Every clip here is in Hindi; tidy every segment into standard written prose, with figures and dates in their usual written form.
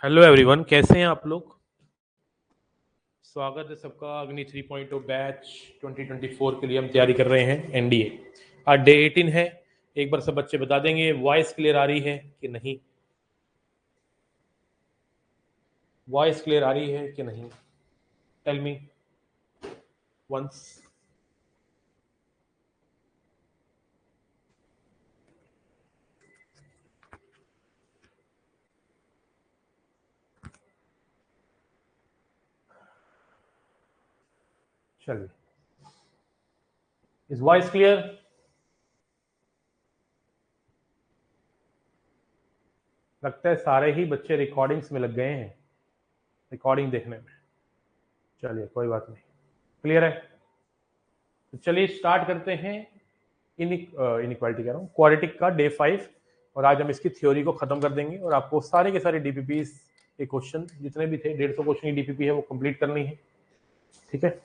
हेलो एवरीवन, कैसे हैं आप लोग। स्वागत है सबका अग्नि 3.0 बैच 2024 के लिए। हम तैयारी कर रहे हैं एनडीए। आज डे 18 है। एक बार सब बच्चे बता देंगे वॉइस क्लियर आ रही है कि नहीं। वॉइस क्लियर आ रही है कि नहीं, टेल मी वंस। चलिए, इज वॉइस क्लियर। लगता है सारे ही बच्चे रिकॉर्डिंग्स में लग गए हैं, रिकॉर्डिंग देखने में। चलिए, कोई बात नहीं, क्लियर है। तो चलिए स्टार्ट करते हैं इनइक्वालिटी कह रहा हूँ, क्वाड्रेटिक का डे 5। और आज हम इसकी थ्योरी को खत्म कर देंगे और आपको सारे के सारे डीपीपी के क्वेश्चन जितने भी थे, 150 क्वेश्चन की डीपीपी है, वो कंप्लीट करनी है। ठीक है,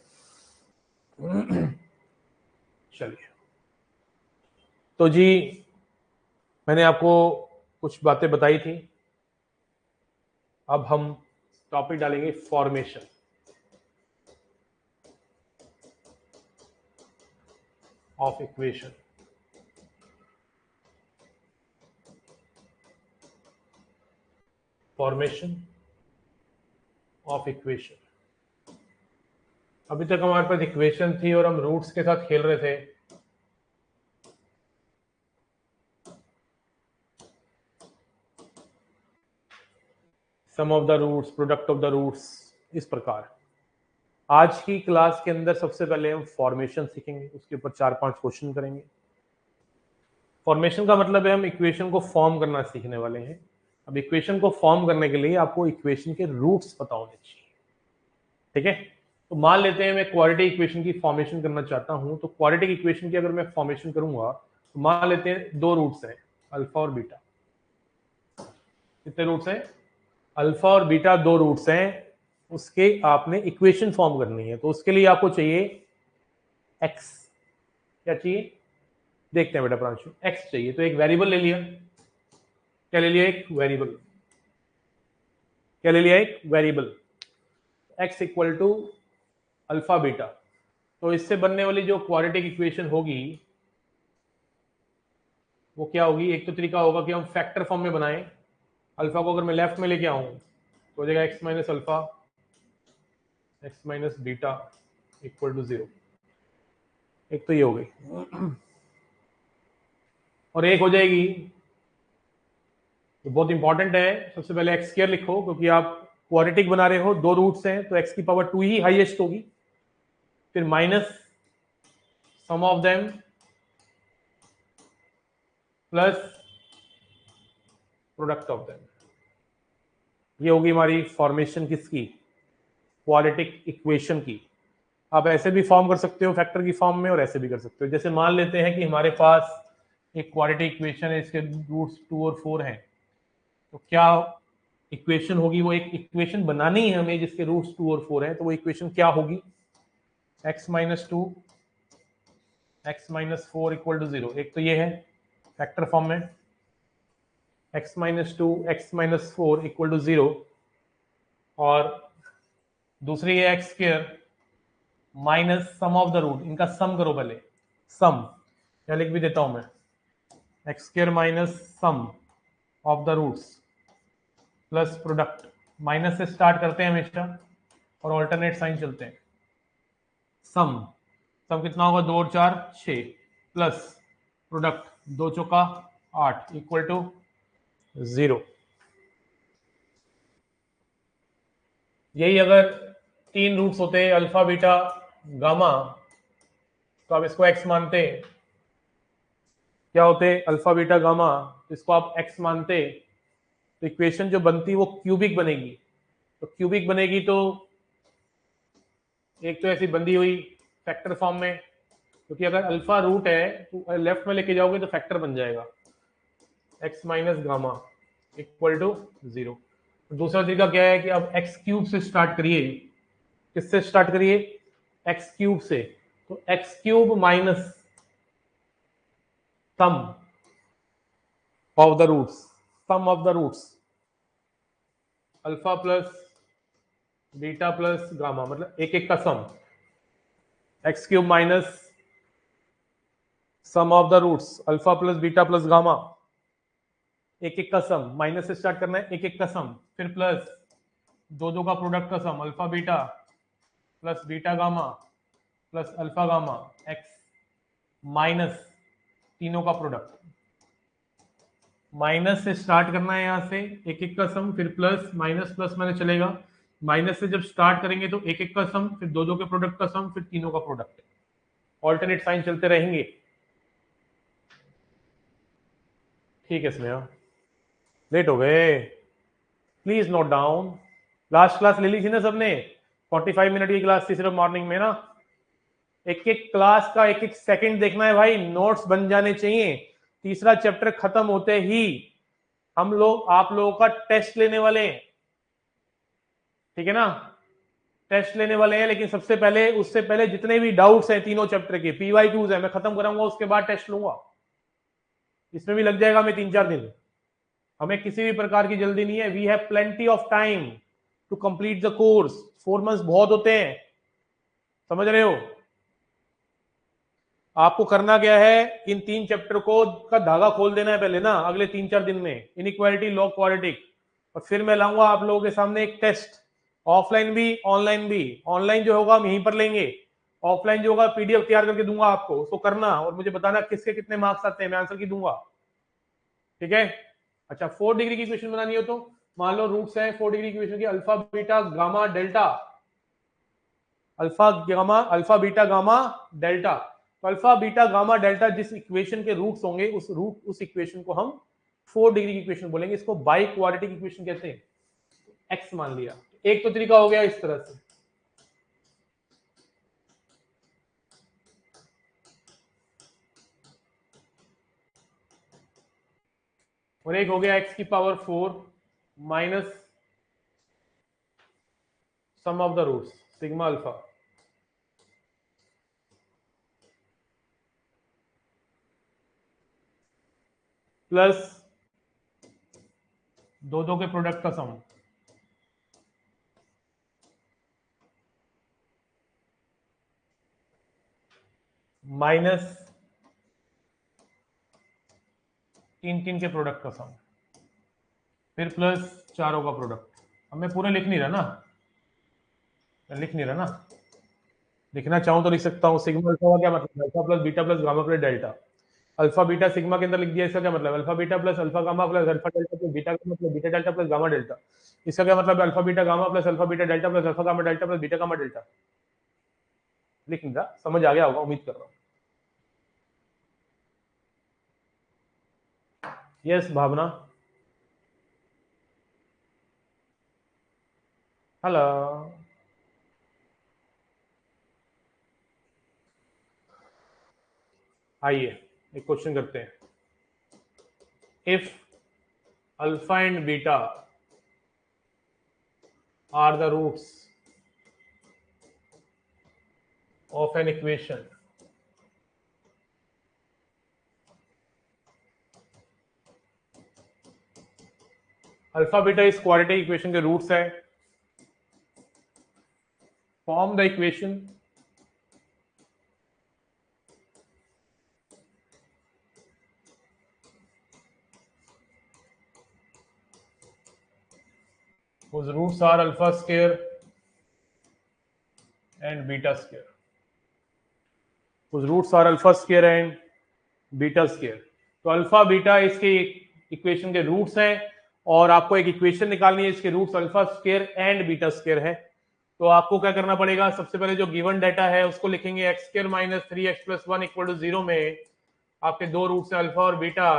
चलिए। तो जी, मैंने आपको कुछ बातें बताई थी। अब हम टॉपिक डालेंगे formation of equation. Formation of equation. अभी तक हमारे पास इक्वेशन थी और हम रूट्स के साथ खेल रहे थे। Sum of the roots, product of the roots, इस प्रकार। आज की क्लास के अंदर सबसे पहले हम फॉर्मेशन सीखेंगे, उसके ऊपर 4-5 क्वेश्चन करेंगे। फॉर्मेशन का मतलब है हम इक्वेशन को फॉर्म करना सीखने वाले हैं। अब इक्वेशन को फॉर्म करने के लिए आपको इक्वेशन के रूट्स पता होने चाहिए। ठीक है, तो मान लेते हैं मैं क्वाड्रेटिक इक्वेशन की फॉर्मेशन करना चाहता हूं। तो क्वाड्रेटिक इक्वेशन की अगर मैं फॉर्मेशन करूंगा तो मान लेते हैं दो रूट्स हैं, अल्फा और बीटा। कितने रूट्स हैं? अल्फा और बीटा, दो रूट्स हैं। उसके आपने इक्वेशन फॉर्म करनी है, तो उसके लिए आपको चाहिए एक्स। क्या चाहिए? देखते हैं बेटा प्रांशु, एक्स चाहिए। तो एक वेरिएबल ले लिया। क्या ले लिया? एक वेरिएबल। क्या ले लिया? एक variable. X equal to alpha beta. तो इससे बनने वाली जो क्वाड्रेटिक इक्वेशन होगी वो क्या होगी? एक तो तरीका होगा कि हम फैक्टर फॉर्म में बनाएं। अल्फा को अगर मैं लेफ्ट में लेके आऊं तो हो जाएगा X minus alpha X minus beta equal to 0। एक तो ये हो गई। और एक हो जाएगी, तो बहुत इंपॉर्टेंट है, सबसे पहले एक्स स्क्वायर लिखो, क्योंकि आप क्वाड्रेटिक बना रहे हो, दो रूट्स हैं, तो एक्स की पावर 2 ही हाईएस्ट होगी। फिर minus sum of them plus product of them. ये होगी हमारी फॉर्मेशन किसकी? क्वाड्रेटिक इक्वेशन की। आप ऐसे भी फॉर्म कर सकते हो फैक्टर की फॉर्म में, और ऐसे भी कर सकते हो। जैसे मान लेते हैं कि हमारे पास एक क्वाड्रेटिक इक्वेशन है, इसके रूट्स 2 और 4 हैं। तो क्या इक्वेशन होगी? वो एक इक्वेशन बनानी है हमें जिसके रूट्स 2 और 4 हैं। तो वो इक्वेशन क्या होगी? X minus two X minus four equal to 0। एक तो ये है फैक्टर फॉर्म में, X minus two X minus four equal to 0। और दूसरी है X square minus sum of the root. इनका सम करो पहले, सम। क्या लिख भी देता हूं मैं, X square minus sum of the roots plus product. Minus से स्टार्ट करते हैं हमेशा और ऑल्टरनेट साइन चलते हैं। सम, सम कितना होगा? 2 और 4 6 प्लस प्रोडक्ट, 2 चौका 8 इक्वल टू 0। यही अगर तीन रूट्स होते अल्फा बीटा गामा, तो आप इसको एक्स मानते। क्या होते? अल्फा बीटा गामा, तो इसको आप एक्स मानते। तो इक्वेशन जो बनती वो क्यूबिक बनेगी। तो क्यूबिक बनेगी तो एक तो ऐसी बंधी हुई फैक्टर फॉर्म में, क्योंकि अगर अल्फा रूट है तो लेफ्ट में लेके जाओगे तो फैक्टर बन जाएगा X minus gamma equal to 0। दूसरा तरीका क्या है कि अब एक्स क्यूब से स्टार्ट करिए। किससे स्टार्ट करिए? एक्स क्यूब से। तो X cube minus sum of the roots, sum of the roots alpha plus beta plus gamma, मतलब एक एक का sum, X cube minus sum of the roots alpha plus beta plus gamma, एक एक का सम, माइनस से स्टार्ट करना है, एक एक का सम, फिर प्लस दो दो का प्रोडक्ट का sum, alpha beta plus beta gamma plus alpha gamma X, minus तीनों का प्रोडक्ट, माइनस से स्टार्ट करना है यहां से, एक एक का सम, फिर प्लस माइनस प्लस मैंने चलेगा, माइनस से जब स्टार्ट करेंगे तो एक एक का सम, फिर दो दो के प्रोडक्ट का सम, फिर तीनों का प्रोडक्ट, ऑल्टरनेट साइन चलते रहेंगे। ठीक है स्नेहा, लेट हो गए, please note down. Last class ले ली थी ना सबने, 45 मिनट की क्लास थी सिर्फ मॉर्निंग में ना, एक एक क्लास का एक एक सेकंड देखना है भाई, नोट्स बन जाने चाहिए। तीसरा चैप्टर खत्म होते ही हम लोग आप लोगों का टेस्ट लेने वाले हैं, ठीक है ना, टेस्ट लेने वाले हैं, लेकिन सबसे पहले उससे पहले जितने भी डाउट्स हैं तीनों चैप्टर के पीवाईक्यूज है मैं खत्म कराऊंगा, उसके बाद टेस्ट लूंगा, इसमें भी लग जाएगा हमें 3-4 दिन। हमें किसी भी प्रकार की जल्दी नहीं है, we have plenty of time to complete the course, 4 months बहुत होते हैं, समझ रहे हो। आपको करना क्या है, इन 3 चैप्टर को का धागा खोल देना है पहले ना, अगले 3-4 दिन में, इनइक्वालिटी लॉग क्वाड्रेटिक, और फिर मैं लाऊंगा आप लोगों के सामने एक टेस्ट, ऑफलाइन भी ऑनलाइन भी। ऑनलाइन जो होगा हम यहीं पर लेंगे, ऑफलाइन जो होगा पीडीएफ तैयार करके दूंगा आपको, उसको करना और मुझे बताना किसके कितने मार्क्स आते हैं, मैं आंसर की दूंगा, ठीक है। अच्छा 4 डिग्री की इक्वेशन बनानी हो तो मान लो रूट्स है 4 डिग्री की इक्वेशन की, alpha beta gamma delta, alpha beta gamma delta, तो अल्फा बीटा गामा डेल्टा जिस इक्वेशन के रूट्स होंगे उस इक्वेशन को हम 4 डिग्री की इक्वेशन बोलेंगे, इसको बाई क्वाड्रेटिक इक्वेशन कहते हैं। एक्स मान लिया, एक तो तरीका हो गया इस तरह से, और एक हो गया एक्स की power 4 minus sum of the roots sigma alpha, plus दो दो के प्रोडक्ट का सम, माइनस तीन तीन के प्रोडक्ट का सम, फिर प्लस चारों का प्रोडक्ट। अब मैं पूरा लिख नहीं रहा ना, लिखना चाहूं तो लिख सकता हूं, सिग्मा अल्फा का क्या मतलब, alpha plus beta plus gamma plus delta, alpha beta sigma के अंदर लिख दिया, इसका क्या मतलब, alpha beta plus alpha gamma plus alpha delta plus beta gamma plus beta delta plus gamma delta, इसका क्या मतलब है, alpha beta gamma plus alpha beta delta plus alpha gamma delta plus beta gamma delta. लिख नहीं रहा, समझ आ गया होगा उम्मीद कर रहा हूं। यस भावना, हेलो, आइए एक क्वेश्चन करते हैं, if alpha and beta are the roots of an equation alpha beta इस क्वाड्रेटिक इक्वेशन के रूट्स है, form the equation whose roots are alpha square and beta square, whose roots are alpha square and beta square। तो अल्फा बीटा इसके इक्वेशन के रूट्स हैं, और आपको एक इक्वेशन निकालनी है इसके roots alpha square and beta square है। तो आपको क्या करना पड़ेगा, सबसे पहले जो गिवन डाटा है उसको लिखेंगे, X square minus 3x plus 1 equal to 0 में आपके दो रूट्स है अल्फा और बीटा,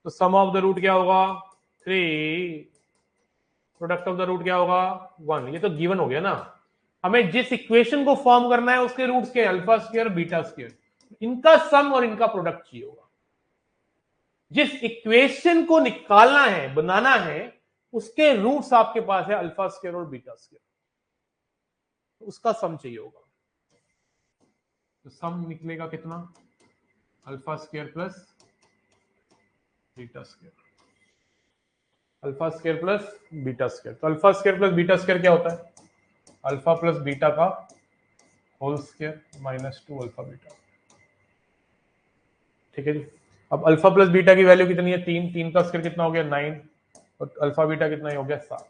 तो सम ऑफ द रूट क्या होगा 3, प्रोडक्ट ऑफ द रूट क्या होगा 1, ये तो गिवन हो गया ना। हमें जिस इक्वेशन को फॉर्म करना है उसके रूट्स के अल्फा स्क्वायर बीटा स्क्वायर, इनका सम और इनका प्रोडक्ट चाहिए होगा। जिस इक्वेशन को निकालना है बनाना है उसके रूट्स आपके पास है अल्फा स्क्वायर और बीटा स्क्वायर, तो उसका सम चाहिए होगा। तो सम निकलेगा कितना, alpha square plus beta square. Alpha square plus beta square. तो alpha square plus beta square क्या होता है? अल्फा प्लस बीटा का whole square minus 2 alpha beta. ठीक है जी। अब अल्फा प्लस बीटा की वैल्यू कितनी है? 3, 3 का स्क्वायर कितना हो गया? 9, और अल्फा बीटा कितना हो गया? 7।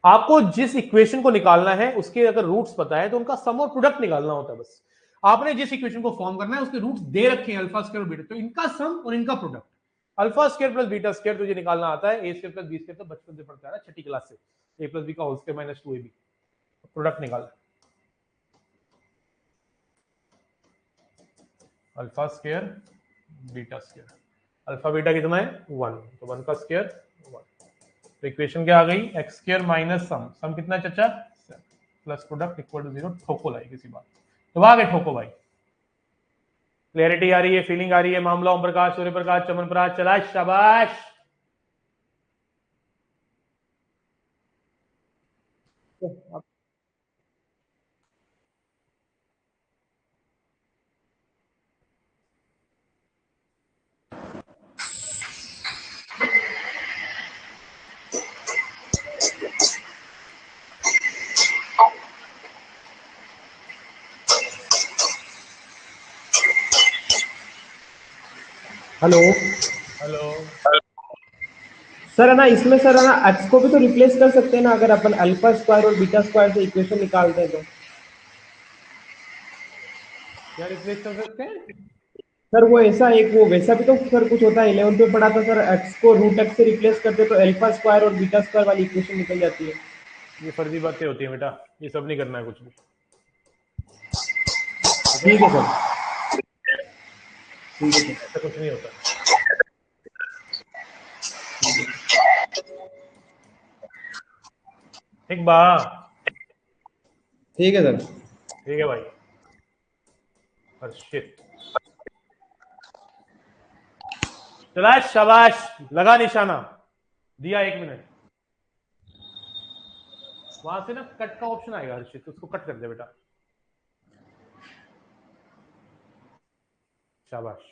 आपको जिस इक्वेशन को निकालना है उसके अगर रूट्स पता है तो उनका सम और प्रोडक्ट निकालना होता है बस। आपने जिस इक्वेशन को फॉर्म करना है उसके रूट्स दे रखे हैं अल्फा स्क्वायर और बीटा, तो इनका सम और इनका product. Alpha square plus beta square तुझे निकालना आता है, A square plus B square तो बचपन से पढ़ता है छठी क्लास से, ए प्लस बी का whole square minus 2ab। Product निकालना alpha square beta square. Alpha beta कितना है? 1, तो 1 का स्क्वायर 1। तो इक्वेशन क्या आ गई? X square minus sum, sum कितना है चाचा? Plus product equal to 0। ठोको लाई किसी बात, तो आ गए ठोको भाई। क्लैरिटी आ रही है, फीलिंग आ रही है? मामला ओम प्रकाश, सूर्य प्रकाश, चमन प्रकाश चला, शाबाश। Hello hello. सर, है ना इसमें सर, है ना एक्स को भी तो रिप्लेस कर सकते हैं ना, अगर अपन अल्फा स्क्वायर और बीटा स्क्वायर से इक्वेशन निकालते हैं तो। क्या रिप्लेस कर सकते हैं? सर वो ऐसा एक वो वैसा भी तो सर कुछ होता है, 11th में पढ़ा था सर, एक्स को रूट एक्स से रिप्लेस करते तो अल्फा स्क्वायर और बीटा स्क्वायर वाली इक्वेशन निकल जाती है। ये फर्जी बातें होती है बेटा, ये सब नहीं करना है कुछ भी। ठीक ठीक है, है सर, ठीक है सर, ऐसा कुछ नहीं होता। ठीक बा। ठीक है सर। ठीक है भाई। शिट, चला, शाबाश। लगा निशाना, दिया 1 मिनट। वहां से ना कट का ऑप्शन आएगा हर्षित, उसको कट कर दे बेटा। शाबाश।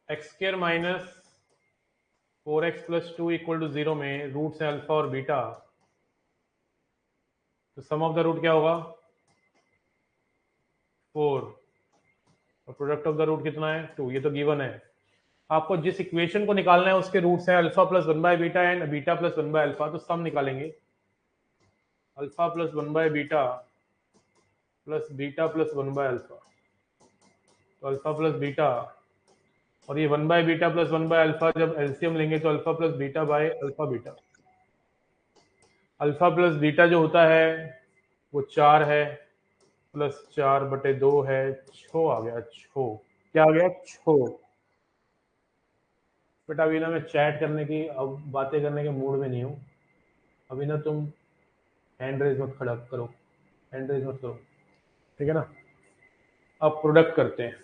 X square minus 4x plus 2 equal to 0 में रूट्स हैं अल्फा और बीटा, तो सम ऑफ द रूट क्या होगा? 4, और प्रोडक्ट ऑफ द रूट कितना है? 2। ये तो गिवन है। आपको जिस इक्वेशन को निकालना है उसके रूट्स हैं alpha plus 1 by beta and beta plus 1 by alpha, तो सम निकालेंगे alpha plus 1 by beta plus beta plus 1 by alpha. तो अल्फा प्लस बीटा, और ये 1 by beta plus 1 by alpha जब एलसीएम लेंगे तो alpha plus beta by alpha beta. Alpha plus beta जो होता है वो 4 है, प्लस 4/2 है, 6 आ गया। 6 क्या आ गया? 6। बेटा अभी ना मैं चैट करने की, अब बातें करने के मूड में नहीं हूँ अभी ना। तुम हैंड रेज मत खड़ा करो, हैंड रेज मत करो, ठीक है ना? अब प्रोडक्ट करते हैं,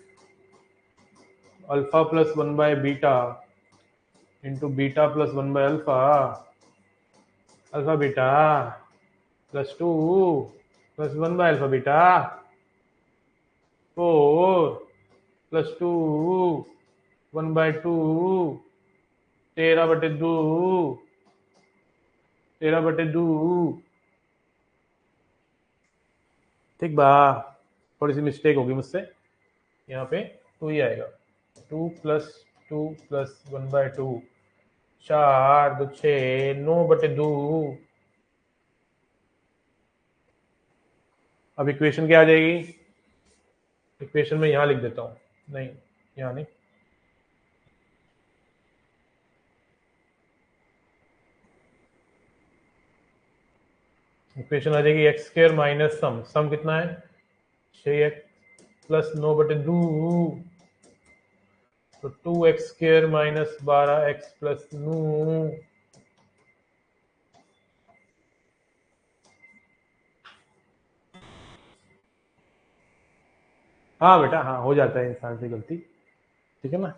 alpha plus 1 by beta into beta plus 1 by alpha, alpha beta plus 2 plus 1 by alpha beta 4 plus 2 1/2 13/2 13/2। ठीक बा, थोड़ी सी मिस्टेक होगी मुझसे यहाँ पे, 2 ही आएगा। 2 प्लस 2 प्लस 1/2 4 2 6 9/2। अब इक्वेशन क्या आ जाएगी? इक्वेशन में यहां लिख देता हूं, नहीं यहां नहीं, इक्वेशन आ जाएगी एक्स स्क्वायर माइनस सम कितना है 6x प्लस 9/2, तो 2x square minus 12x plus 9। हाँ बेटा, हाँ हो जाता है इंसान से गलती, ठीक है ना।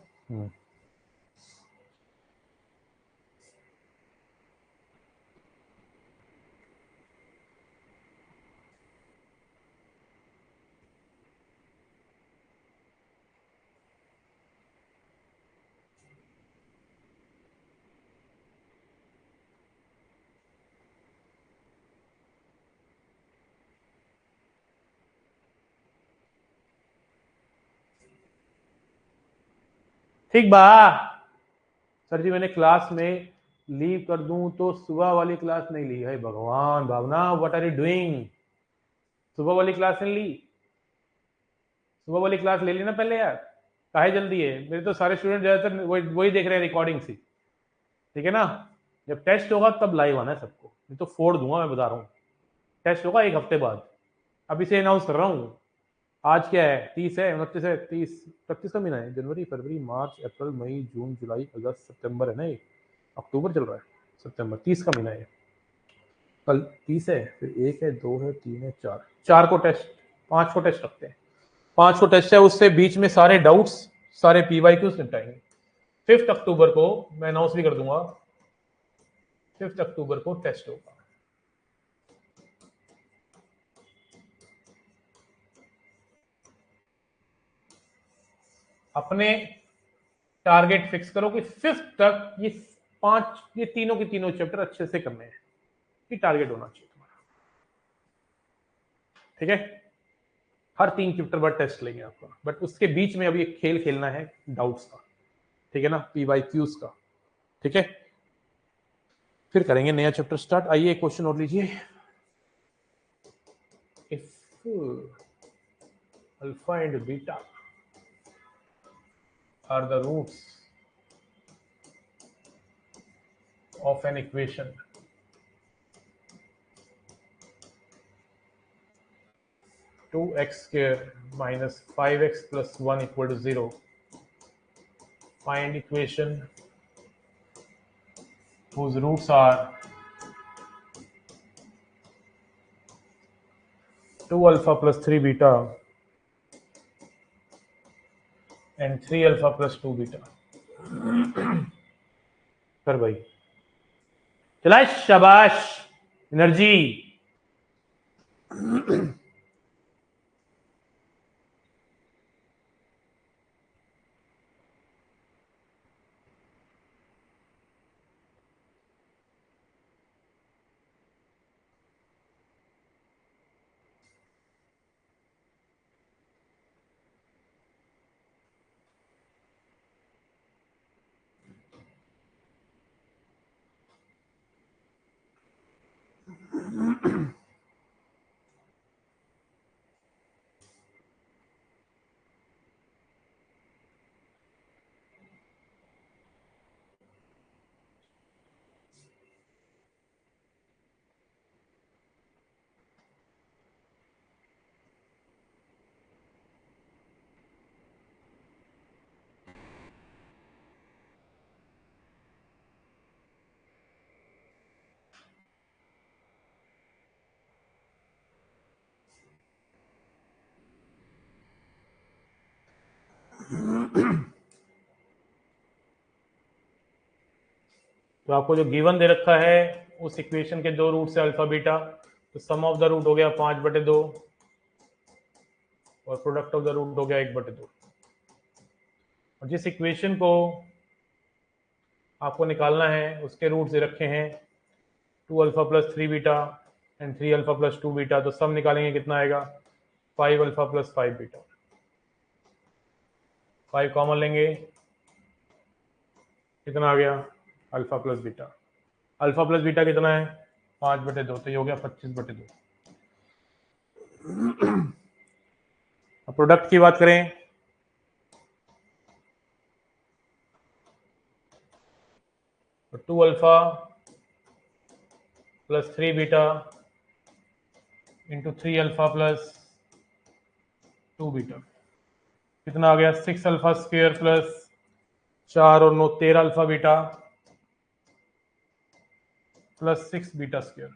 ठीक बा सर जी, मैंने क्लास में लीव कर दूं तो सुबह वाली क्लास नहीं ली है, भगवान भावना व्हाट आर यू डूइंग? सुबह वाली क्लास नहीं ली, सुबह वाली क्लास ले ली ना पहले यार, काहे जल्दी है? मेरे तो सारे स्टूडेंट ज्यादातर वही देख रहे हैं, रिकॉर्डिंग सी, ठीक है ना। जब टेस्ट होगा तब लाइव आना है सबको, नहीं तो फोड़ दूंगा, मैं बता रहा हूँ। टेस्ट होगा 1 हफ्ते बाद, अभी से अनाउंस कर रहा हूँ। आज क्या है, 30 है, 29 है, 31 का महीना है, जनवरी फरवरी मार्च अप्रैल मई जून जुलाई अगस्त सितंबर है ना, ये अक्टूबर चल रहा है, सितंबर 30 का महीना है, कल 30 है, फिर 1 है 2 है 3 है 4 को टेस्ट, 5 को टेस्ट रखते हैं, 5 को टेस्ट है, उससे बीच में सारे डाउट्स, सारे PYQs निपटाएंगे। 5 अक्टूबर को मैं अनाउंस भी कर दूंगा, 5 अक्टूबर को टेस्ट होगा। अपने टारगेट फिक्स करो कि 5 तक ये तीनों के तीनों चैप्टर अच्छे से करने हैं, ये टारगेट होना चाहिए तुम्हारा, ठीक है। हर 3 चैप्टर बाद टेस्ट लेंगे आपका, बट उसके बीच में अभी एक खेल खेलना है डाउट्स का, ठीक है ना, PYQs का, ठीक है। फिर करेंगे नया चैप्टर स्टार्ट। आइए क्वेश्चन और लीजिए। If alpha and beta are the roots of an equation, two x square minus 5x plus 1 equal to 0, find equation whose roots are 2 alpha plus 3 beta and 3 alpha plus 2 beta। कर भाई, चला शाबाश, एनर्जी। तो आपको जो गिवन दे रखा है उस इक्वेशन के 2 रूट से अल्फा बीटा, तो सम ऑफ द रूट हो गया 5/2 और प्रोडक्ट ऑफ द रूट हो गया 1/2। और जिस इक्वेशन को आपको निकालना है उसके रूट दे रखे हैं 2 alpha plus 3 beta and 3 alpha plus 2 beta, तो सम निकालेंगे कितना आएगा 5 अल्फा प्लस 5 बीटा। 5 कॉमन लेंगे, कितना आ गया alpha plus beta. Alpha plus beta कितना है? 5/2, तो ये हो गया 25/2। अब प्रोडक्ट की बात करें, तो 2 alpha plus 3 beta into 3 alpha plus 2 beta कितना आ गया? 6 अल्फा स्क्वायर प्लस 4 और 9 13 alpha beta plus 6 beta square.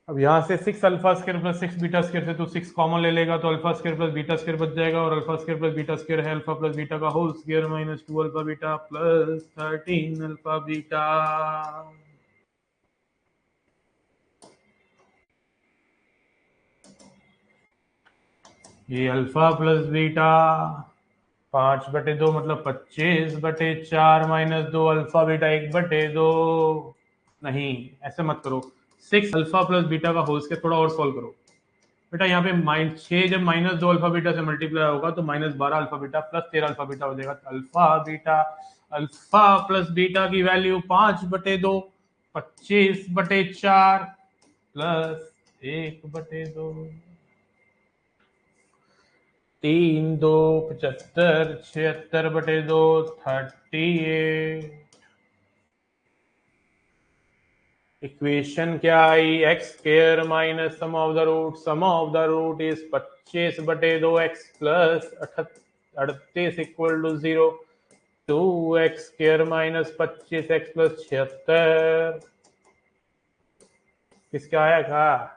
अब यहाँ से 6 alpha square plus 6 beta square से तो 6 कॉमन ले लेगा, तो alpha square plus beta square बच जाएगा, और alpha square plus beta square है अल्फा प्लस बीटा का whole square minus 2 alpha beta plus 13 alpha beta. ये अल्फा प्लस बीटा 5/2 मतलब 25/4 माइनस 2 अल्फा बीटा 1/2। नहीं, ऐसे मत करो। 6 अल्फा प्लस बीटा का होल स्क्वायर थोड़ा और सॉल्व करो बेटा। यहाँ पे -6 जब -2 अल्फा बीटा से मल्टीप्लाई होगा तो -12 alpha beta plus 13 alpha beta हो जाएगा। अल्फा प्लस बीटा की वैल्यू 5/2 25/4 प्लस 1/2 3 2 75 76/2 38। इक्वेशन क्या आई? X square minus sum of the root is 25/2 X plus 38 equal to 0। 2x square minus 25 X plus 76 किसका आया था?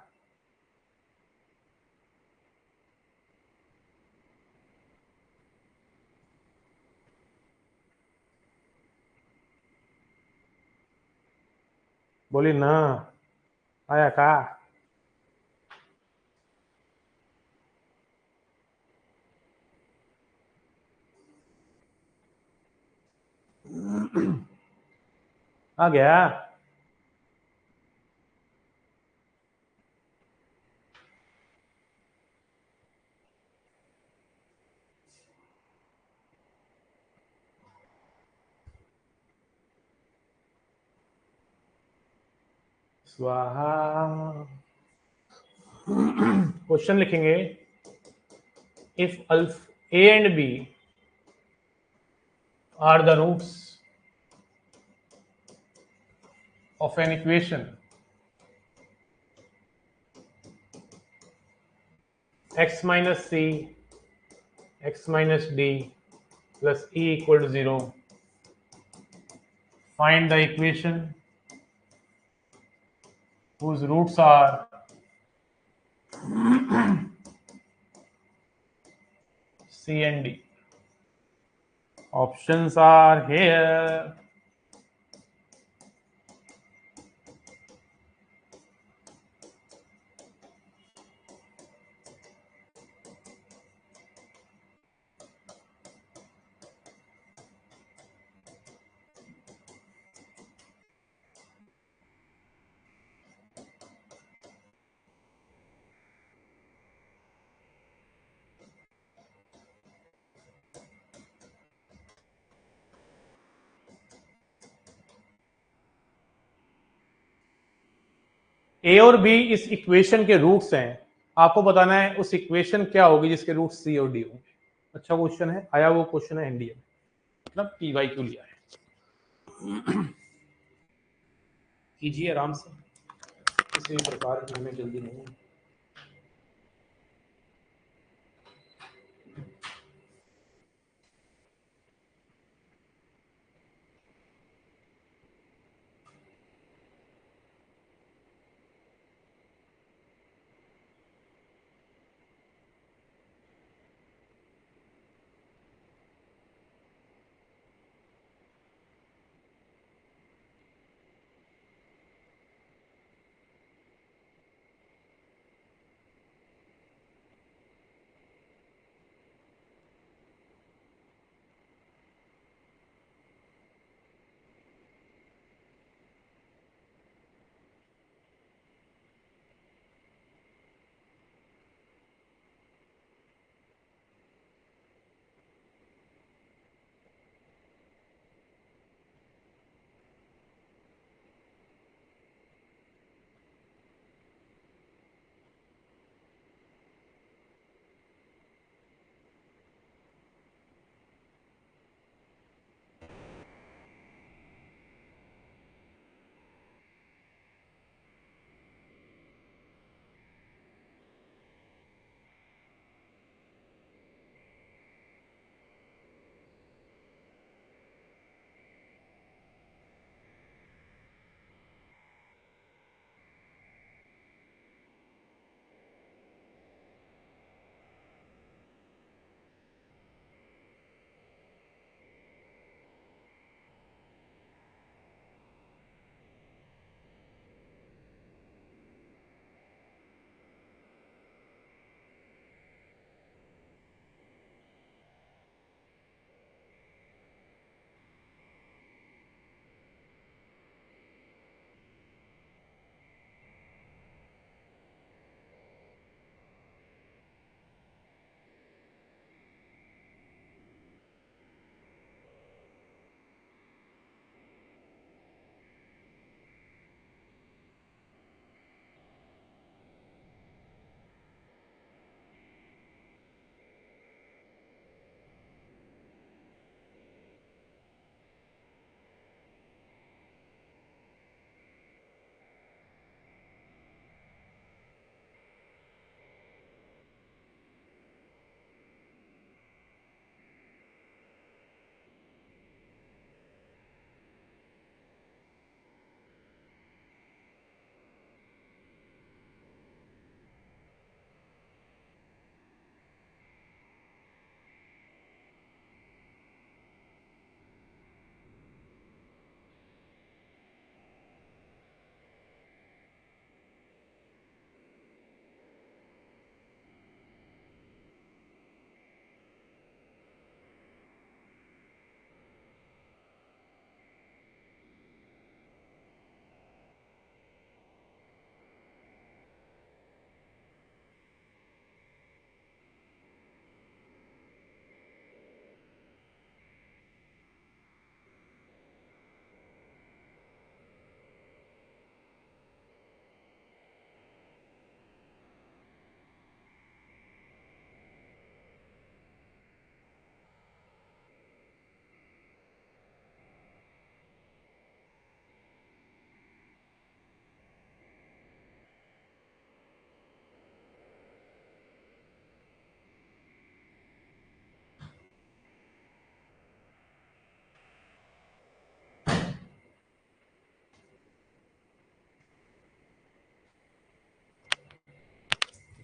बोली ना, आया का? आ गया। स्वाहा। क्वेश्चन लिखेंगे, if alpha and B are the roots of an equation x minus c x minus d plus e equal to 0, find the equation whose roots are c and d. Options are here. ए और बी इस इक्वेशन के रूट्स हैं, आपको बताना है उस इक्वेशन क्या होगी जिसके रूट सी और डी होंगे। अच्छा क्वेश्चन है, आया वो क्वेश्चन है एनडीए में, मतलब पीवाई क्यों लिया है। कीजिए आराम से, किसी भी प्रकार की हमें जल्दी नहीं है।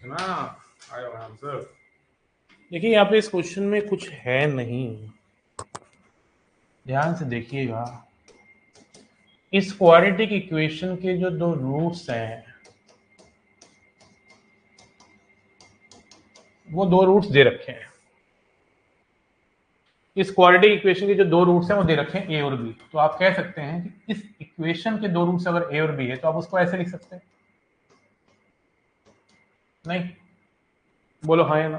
ना आयो आंसर। देखिए यहाँ पे इस क्वेश्चन में कुछ है नहीं, ध्यान से देखिएगा। इस क्वाड्रेटिक इक्वेशन के जो दो रूट्स हैं वो दो रूट्स दे रखे हैं। इस क्वाड्रेटिक इक्वेशन के जो दो रूट्स हैं वो दे रखे हैं ए और बी। तो आप कह सकते हैं कि इस इक्वेशन के दो रूट्स अगर ए और बी है तो आप उसको ऐसे लिख सकते हैं। नहीं, बोलो हाँ या ना,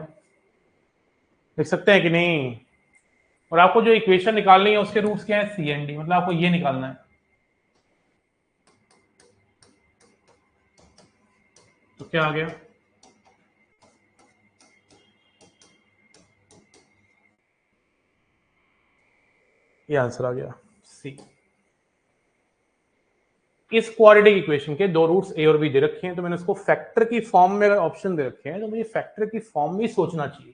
लिख सकते हैं कि नहीं? और आपको जो इक्वेशन निकालनी है उसके रूट्स क्या है, सी एंड डी, मतलब आपको ये निकालना है। तो क्या आ गया, ये आंसर आ गया सी। इस क्वाड्रेटिक इक्वेशन के दो रूट्स ए और बी दे रखे हैं, तो मैंने उसको फैक्टर की फॉर्म में अगर ऑप्शन दे रखे हैं तो मुझे फैक्टर की फॉर्म में सोचना चाहिए।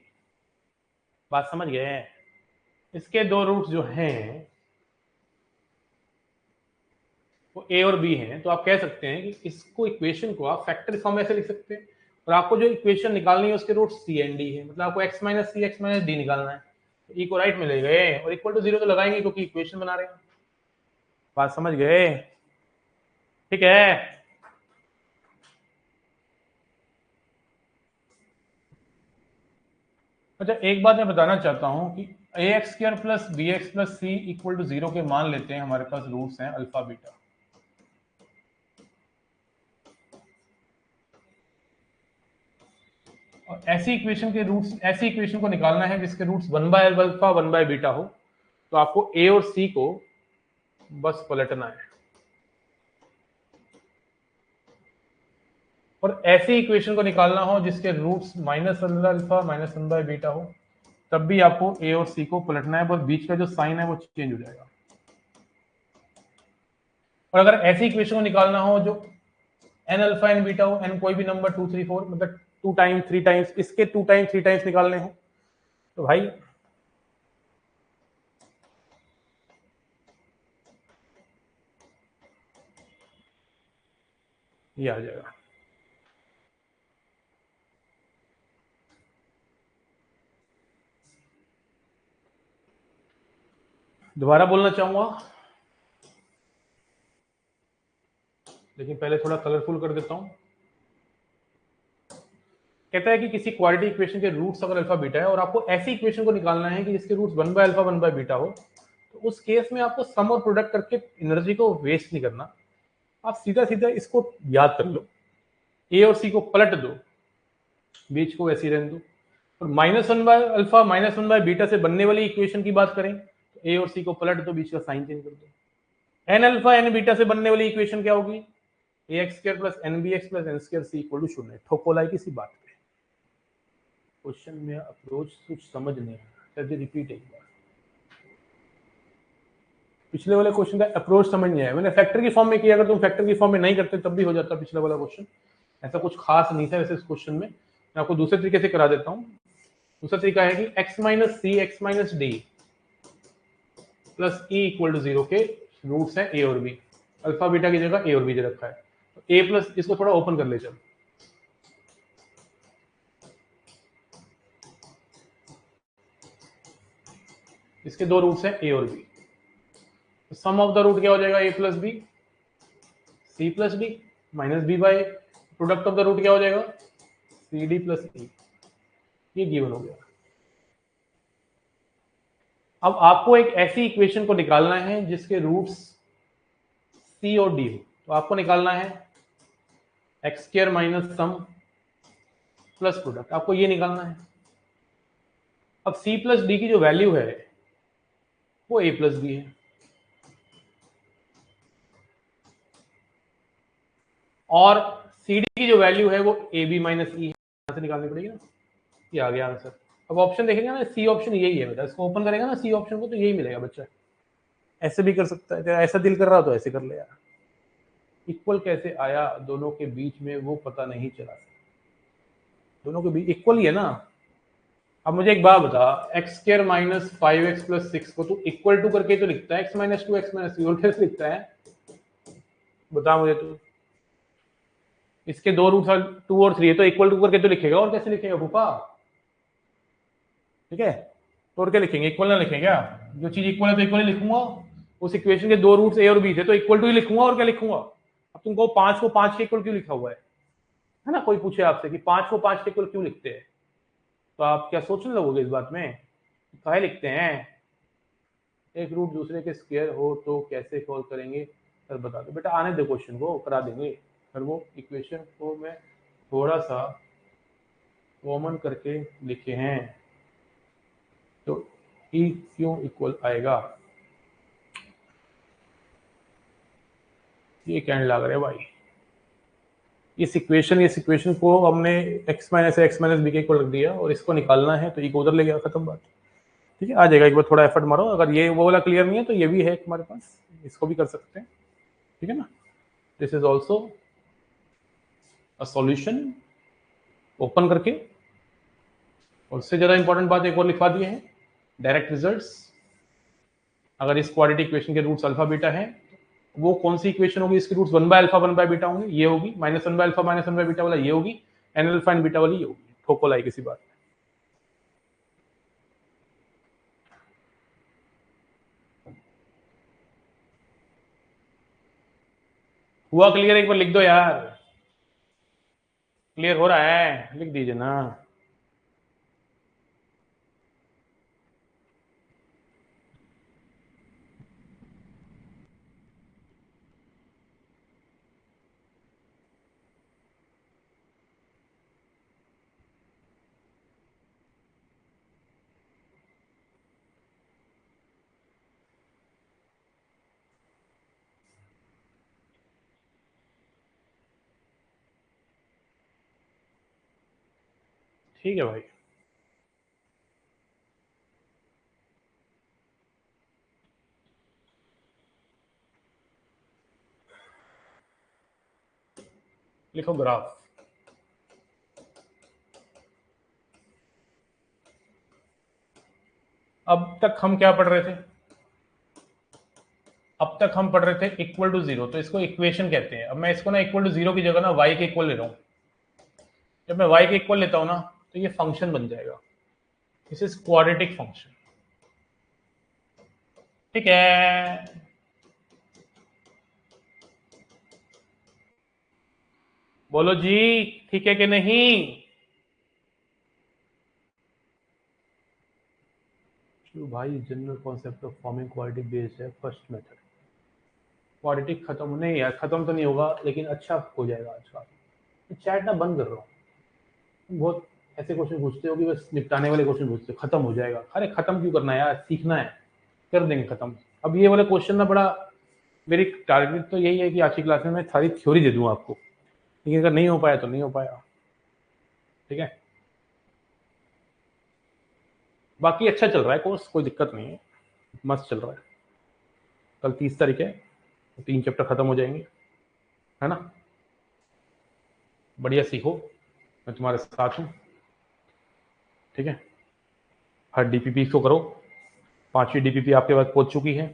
बात समझ गए? इसके दो रूट्स जो हैं वो ए और बी हैं, तो आप कह सकते हैं कि इसको इक्वेशन को आप फैक्टर फॉर्म में ऐसे लिख सकते हैं। और आपको जो इक्वेशन निकालनी है उसके रूट सी एंड डी है, मतलब आपको x minus C X minus D निकालना है। तो ई को राइट में ले गए और इक्वल टू जीरो तो लगाएंगे क्योंकि इक्वेशन बना रहे हैं। बात समझ गए? ठीक है। अच्छा, एक बात मैं बताना चाहता हूं कि A X square plus B X plus C equal to zero के मान लेते हैं, हमारे पास रूट्स हैं अल्फा बीटा। और ऐसी इक्वेशन के रूट्स, ऐसी इक्वेशन को निकालना है जिसके roots 1 by alpha 1 by beta हो। तो आपको ए और सी को बस पलटना है। और ऐसी इक्वेशन को निकालना हो जिसके roots minus alpha minus 1 by beta हो, तब भी आपको ए और सी को पलटना है, बस बीच का जो साइन है वो चेंज हो जाएगा। और अगर ऐसी इक्वेशन को निकालना हो जो एन अल्फा एन बीटा हो, एन कोई भी नंबर 2 3 4, मतलब 2 टाइम्स 3 टाइम्स, इसके 2 टाइम्स 3 टाइम्स निकालने हो तो भाई ये आ जाएगा। दोबारा बोलना चाहूंगा, लेकिन पहले थोड़ा कलरफुल कर देता हूं। कहता है कि किसी क्वाड्रेटिक इक्वेशन के रूट्स अगर अल्फा बीटा है और आपको ऐसी इक्वेशन को निकालना है कि जिसके roots 1 by alpha 1 by beta हो, तो उस केस में आपको सम और प्रोडक्ट करके एनर्जी को वेस्ट नहीं करना। आप सीधा सीधा इसको याद कर लो, ए और सी को पलट दो, बीच को वैसे ही रहने दो। और -1 बाय अल्फा -1 बाय बीटा से बनने वाली इक्वेशन की बात करें तो ए और सी को पलट दो, बीच का साइन चेंज कर दो। एन अल्फा एन बीटा से बनने वाली इक्वेशन क्या होगी, A X square plus N B X plus N square C equal to 0। ठोकोलाई किसी बात पे, क्वेश्चन में अप्रोच कुछ समझ नहीं आया, रिपीट एक बार। पिछले वाले क्वेश्चन का अप्रोच समझ नहीं आया, मैंने फैक्टर की फॉर्म में किया, अगर तुम फैक्टर की फॉर्म में नहीं करते तब भी हो जाता पिछला वाला क्वेश्चन। ऐसा कुछ खास नहीं था वैसे इस क्वेश्चन में। मैं आपको दूसरे तरीके से करा देता हूँ। दूसरा तरीका है कि x minus C X minus D plus E equal to 0 के रूट्स हैं ए और बी। अल्फा बीटा की जगह ए और बी दे रखा है, तो ए प्लस, इसको थोड़ा ओपन कर ले चल, इसके दो रूट्स हैं ए और बी। तो सम ऑफ द रूट क्या हो जाएगा, A plus B C plus D minus B by product of the root क्या हो जाएगा, सी डी प्लस ई। ये गिवन हो गया। अब आपको एक ऐसी इक्वेशन को निकालना है जिसके रूट्स सी और डी हो, तो आपको निकालना है एक्स स्क्वायर माइनस सम प्लस प्रोडक्ट, आपको ये निकालना है। अब सी प्लस डी की जो वैल्यू है वो ए प्लस बी है, और सी डी की जो वैल्यू है वो ए बी माइनस ई है, यहां से निकालनी पड़ेगी ना। ये आ गया आंसर। अब ऑप्शन देखेंगे ना, सी ऑप्शन यही है बेटा, इसको ओपन करेगा ना सी ऑप्शन को तो यही मिलेगा बच्चा। ऐसे भी कर सकता है, तेरा ऐसा दिल कर रहा तो ऐसे कर ले यार। इक्वल कैसे आया दोनों के बीच में वो पता नहीं चला, दोनों के बीच इक्वल ही है ना। अब मुझे एक बात बता, x square minus 5x plus 6 को तू इक्वल टू करके तो लिखता है एक्स माइनस 2 एक्स माइनस 3, और कैसे लिखता है बता मुझे तू। इसके दो रूट्स 2 और 3 है, तो इक्वल टू करके तो लिखेगा, और कैसे लिखेगा फूफा? ठीक है, तो और क्या लिखेंगे, इक्वल ना लिखेंगे क्या? जो चीज इक्वल है तो इक्वल ही लिखूंगा। उस इक्वेशन के दो रूट्स ए और बी थे, तो इक्वल टू ही लिखूंगा, और क्या लिखूंगा? अब तुम कहो 5 को 5 के इक्वल क्यों लिखा हुआ है ना? कोई पूछे आपसे कि 5 को 5 के इक्वल क्यों लिखते हैं, तो आप क्या सोचने लगोगे इस बात में? काहे लिखते हैं? एक रूट दूसरे के स्क्वायर हो तो कैसे सॉल्व करेंगे सर बता दो। बेटा आने दो, क्वेश्चन को करा देंगे, फिर वो इक्वेशन को मैं थोड़ा सा कॉमन करके लिखे हैं, तो ई क्यों इक्वल आएगा, ये कहने लग रहे हैं भाई। इस इक्वेशन को हमने x minus x minus B के इक्वल रख दिया, और इसको निकालना है तो ई को उधर ले गया, खत्म बात। ठीक है, आ जाएगा, एक बार थोड़ा एफर्ट मारो। अगर ये वो वाला क्लियर नहीं है तो ये भी है हमारे पास, इसको भी कर सकते हैं। ठीक है ना, this is also a solution, open करके। और उससे ज्यादा इंपॉर्टेंट बात एक और लिखवा दिए हैं, डायरेक्ट रिजल्ट्स। अगर इस क्वाड्रेटिक इक्वेशन के रूट्स अल्फा बीटा है, वो कौन सी इक्वेशन होगी इसके roots 1 by alpha 1 by beta होंगे, ये होगी। -1 बाय अल्फा -1 बाय बीटा वाला ये होगी, एन अल्फा एंड बीटा वाली ये होगी। ठोको लाई किसी बात में। हुआ क्लियर? एक बार लिख दो यार, क्लियर हो रहा है? लिख दीजिए ना। ठीक है भाई, लिखो ग्राफ। अब तक हम क्या पढ़ रहे थे? अब तक हम पढ़ रहे थे इक्वल टू जीरो, तो इसको इक्वेशन कहते हैं। अब मैं इसको ना इक्वल टू जीरो की जगह ना वाई के इक्वल ले रहा हूं। जब मैं वाई के इक्वल लेता हूं ना, तो ये फंक्शन बन जाएगा, दिस इज क्वाड्रेटिक फंक्शन। ठीक है, बोलो जी, ठीक है कि नहीं? भाई general concept of forming quadratic based है फर्स्ट मेथड। क्वाड्रेटिक खत्म नहीं यार, खत्म तो नहीं होगा, लेकिन अच्छा हो जाएगा आज का। चैट ना बंद कर रहा हूँ, बहुत ऐसे क्वेश्चन पूछते हो कि बस निपटाने वाले क्वेश्चन पूछते हो, खत्म हो जाएगा। अरे खत्म क्यों करना है यार, सीखना है, कर देंगे खत्म। अब ये वाले क्वेश्चन ना बड़ा, मेरी टारगेट तो यही है कि आज की क्लास में मैं सारी थ्योरी दे दूं आपको, लेकिन अगर नहीं हो पाया तो नहीं हो पाया। ठीक है, बाकी अच्छा चल रहा है कोर्स, कोई दिक्कत नहीं है, मस्त चल रहा है। कल 30 तारीख है, 3 चैप्टर खत्म हो जाएंगे, है ना? बढ़िया सीखो, मैं तुम्हारे साथ हूँ। ठीक है, हर डीपीपी को करो। 5वीं डीपीपी आपके पास पहुंच चुकी है,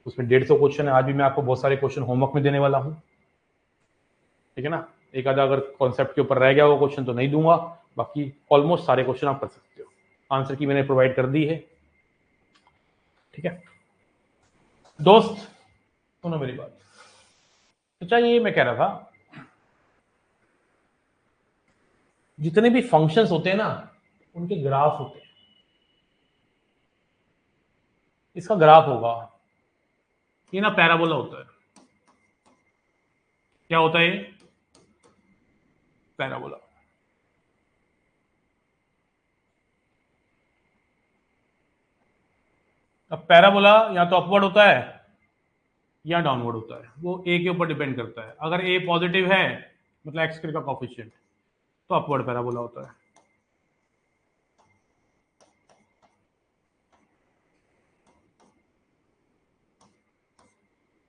उसमें 150 क्वेश्चन है। आज भी मैं आपको बहुत सारे क्वेश्चन होमवर्क में देने वाला हूँ। ठीक है ना, एक आधा अगर कॉन्सेप्ट के ऊपर रह गया वो क्वेश्चन तो नहीं दूंगा, बाकी ऑलमोस्ट सारे क्वेश्चन आप कर सकते हो। आंसर की मैंने प्रोवाइड कर दी है। ठीक है दोस्त, सुनो मेरी बात। तो चाहिए, मैं कह रहा था, जितने भी फंक्शंस होते हैं ना, उनके ग्राफ होते हैं। इसका ग्राफ होगा, ये ना पैराबोला होता है। क्या होता है ये? पैराबोला। अब पैराबोला या तो अपवर्ड होता है या डाउनवर्ड होता है, वो ए के ऊपर डिपेंड करता है। अगर ए पॉजिटिव है, मतलब एक्स का कोफिशिएंट, तो अपवर्ड पैराबोला होता है।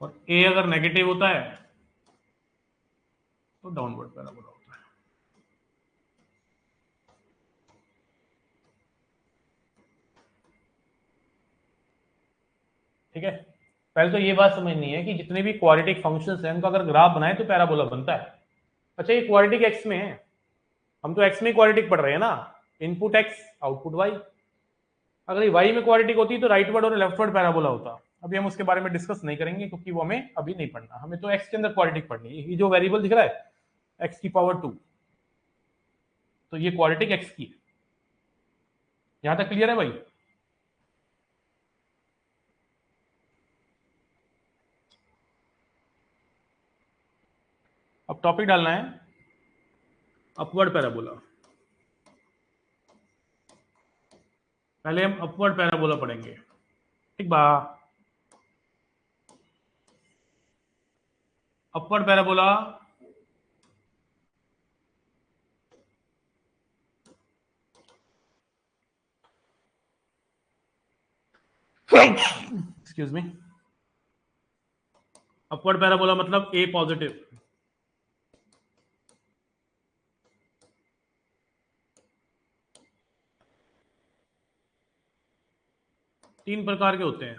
और ए अगर नेगेटिव होता है तो डाउनवर्ड पैराबोला होता है। ठीक है, पहले तो ये बात समझनी है कि जितने भी क्वाड्रेटिक फंक्शंस हैं उनका अगर ग्राफ बनाए तो पैराबोला बनता है। अच्छा ये क्वाड्रेटिक एक्स में है, हम तो एक्स में क्वाड्रेटिक पढ़ रहे हैं ना, इनपुट एक्स आउटपुट वाई। अगर ये वाई में क्वाड्रेटिक होती तो राइटवर्ड और लेफ्टवर्ड पैराबोला होता। अभी हम उसके बारे में डिस्कस नहीं करेंगे क्योंकि वो हमें अभी नहीं पढ़ना, हमें तो एक्स के अंदर क्वाड्रेटिक पढ़नी है। ये जो वेरिएबल दिख रहा है एक्स की पावर 2, तो ये क्वाड्रेटिक एक्स की है। यहां तक क्लियर है भाई? अब टॉपिक डालना है अपवर्ड पैराबोला। पहले हम अपवर्ड पैराबोला पढ़ेंगे, ठीक बा? Upward parabola excuse me, upward parabola मतलब ए पॉजिटिव। तीन प्रकार के होते हैं।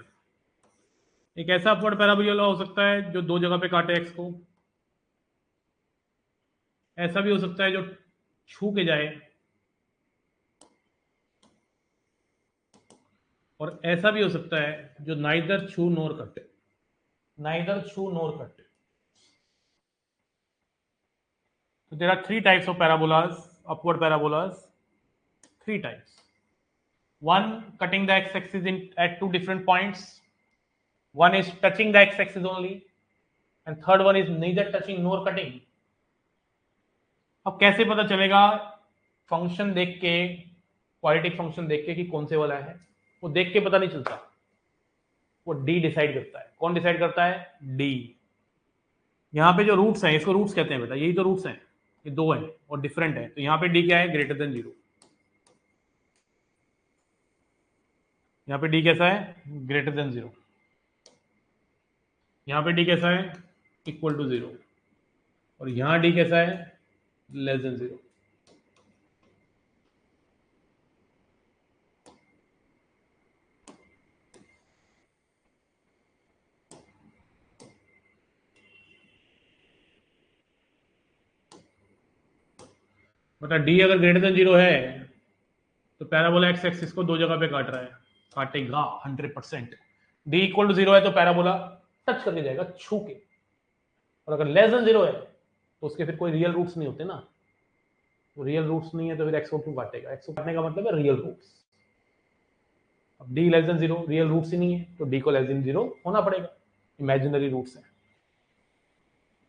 एक ऐसा अपवर्ड पैराबोला हो सकता है जो दो जगह पे काटे एक्स को, ऐसा भी हो सकता है जो छू के जाए, और ऐसा भी हो सकता है जो नाइदर छू नोर कटे, नाइदर छू नोर कटे। So there are three types of parabolas, upward parabolas, three types. One cutting the x-axis in at two different points. One is touching the x-axis only, and third one is neither touching nor cutting. अब कैसे पता चलेगा? फंक्शन देख के, क्वाड्रेटिक फंक्शन देख के कि कौन से वाला है, वो देख के पता नहीं चलता, वो डी डिसाइड करता है। कौन डिसाइड करता है? डी। यहाँ पे जो रूट्स हैं, इसको रूट्स कहते हैं बेटा, यही तो रूट्स हैं, ये दो हैं और डिफरेंट है, तो यहाँ पे डी क्या है? Greater than 0। यहाँ पे डी कैसा है? Greater than 0। यहाँ पे डी कैसा है? Equal to 0। और यहाँ डी कैसा है? Less than 0। मतलब डी अगर ग्रेटर देन 0 है तो पैराबोला एक्स एक्सिस को दो जगह पे काट रहा है, काटेगा 100%। डी इक्वल टू 0 है तो पैराबोला टच करके जाएगा, छू के। और अगर लेस देन 0 है तो उसके फिर कोई रियल रूट्स नहीं होते ना, वो रियल रूट्स नहीं है तो फिर एक्स को क्यों काटेगा? एक्स को काटने का मतलब है रियल रूट्स। अब D less than 0 real roots ही नहीं है, तो डी को लेस देन 0 होना पड़ेगा, इमेजिनरी रूट्स है।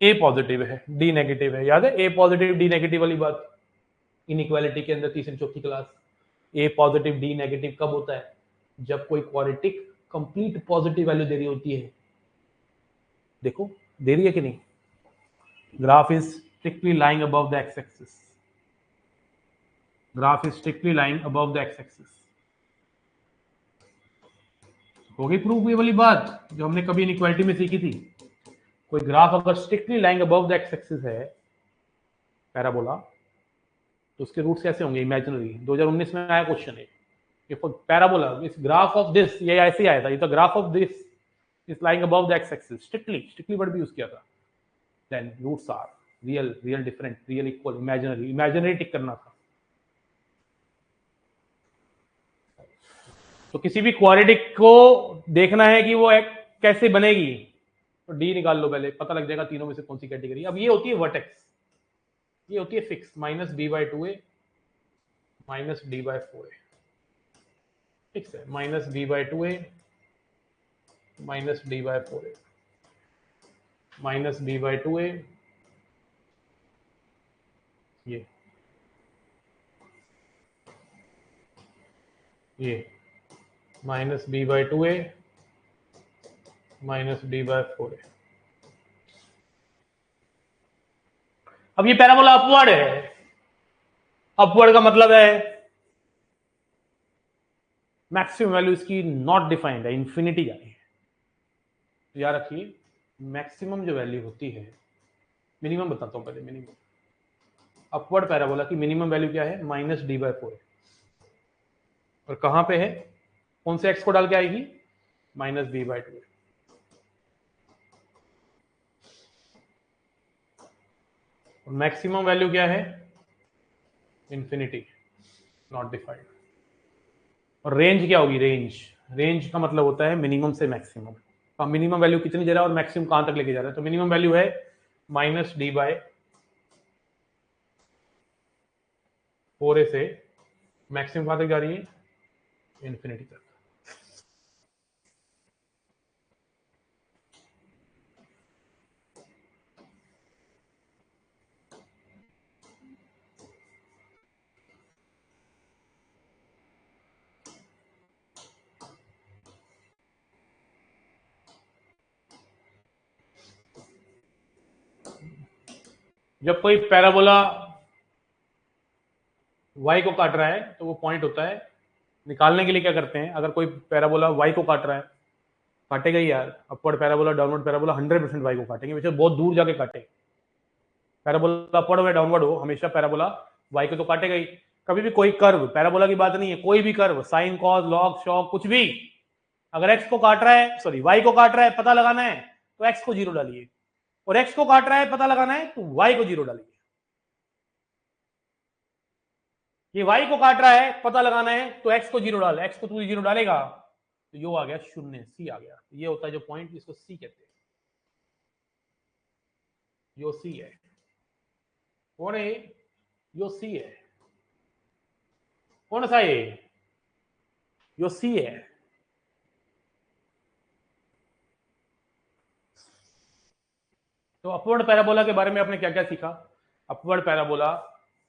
ए पॉजिटिव है, डी नेगेटिव है, याद है ए पॉजिटिव डी नेगेटिव वाली बात इनइक्वालिटी के अंदर तीसरी चौथी क्लास। ए पॉजिटिव डी नेगेटिव कब होता है? जब कोई क्वाड्रेटिक कंप्लीट पॉजिटिव वैल्यू दे रही होती है। देखो दे रही है कि नहीं? Graph is strictly lying above the x axis, graph is strictly lying above the x axis. हो गई प्रूफ ये वाली बात जो हमने कभी इनइक्वालिटी में सीखी थी। कोई ग्राफ अगर strictly lying above the x axis है पैराबोला, तो उसके रूट्स कैसे होंगे? इमेजिनरी। 2019 में आया क्वेश्चन है, if a parabola is graph of this, ये ऐसे ही आया था, ये तो graph of this is lying above the x axis, strictly word भी यूज किया था। then roots are real, real different, real equal, imaginary टिक करना था। तो किसी भी क्वाड्रेटिक को देखना है कि वो एक कैसे बनेगी, तो डी निकाल लो पहले, पता लग जाएगा तीनों में से कौन सी कैटेगरी। अब ये होती है वर्टेक्स, ये होती है fix, minus B by 2a minus D by 4a, fix है, minus B by 2a minus D by 4a minus B by 2a, ये minus B by 2a minus D by 4a। अब ये पैराबोला अपवर्ड है, अपवर्ड का मतलब है मैक्सिमम वैल्यू इसकी नॉट डिफाइंड है, इंफिनिटी जा रही है। तो याद रखिए मैक्सिमम जो वैल्यू होती है, मिनिमम बताता हूं पहले, मिनिमम अपवर्ड पैराबोला की मिनिमम वैल्यू क्या है? Minus D by 4। और कहां पे है? कौन से एक्स को डाल के आएगी? Minus B by 2। Maximum value क्या है? Infinity, not defined. और रेंज क्या होगी? रेंज का मतलब होता है मिनिमम से मैक्सिमम। अब मिनिमम वैल्यू कितनी जा रहा है और मैक्सिमम कहां तक लेके जा रहा है? तो मिनिमम वैल्यू है -d/4a से मैक्सिमम कहां तक जा रही है? इंफिनिटी तक। जब कोई पैराबोला y को काट रहा है तो वो पॉइंट होता है, निकालने के लिए क्या करते हैं, अगर कोई पैराबोला y को काट रहा है, काटेगा ही यार, upward parabola downward parabola 100% y को काटेंगे, वैसे बहुत दूर जाके काटे। पैराबोला अपवर्ड हो या डाउनवर्ड हो, हमेशा पैराबोला y को तो काटेगा ही। कभी भी कोई कर्व, पैराबोला की बात नहीं है, कोई भी curve, sine cos log shock कुछ भी, अगर x को काट रहा है, सॉरी y को काट रहा है, पता लगाना है तो x को 0 डालिए, और x को काट रहा है पता लगाना है तो y को 0 डालिए। ये y को काट रहा है, पता लगाना है तो x को 0 डाल, x को तू 0 डालेगा तो यो आ गया 0, सी आ गया। ये होता है जो पॉइंट, इसको सी कहते हैं, यो सी है। कौन है? यो सी है। कौन सा ये? यो सी है। तो अपवर्ड पैराबोला के बारे में आपने क्या क्या सीखा? अपवर्ड पैराबोला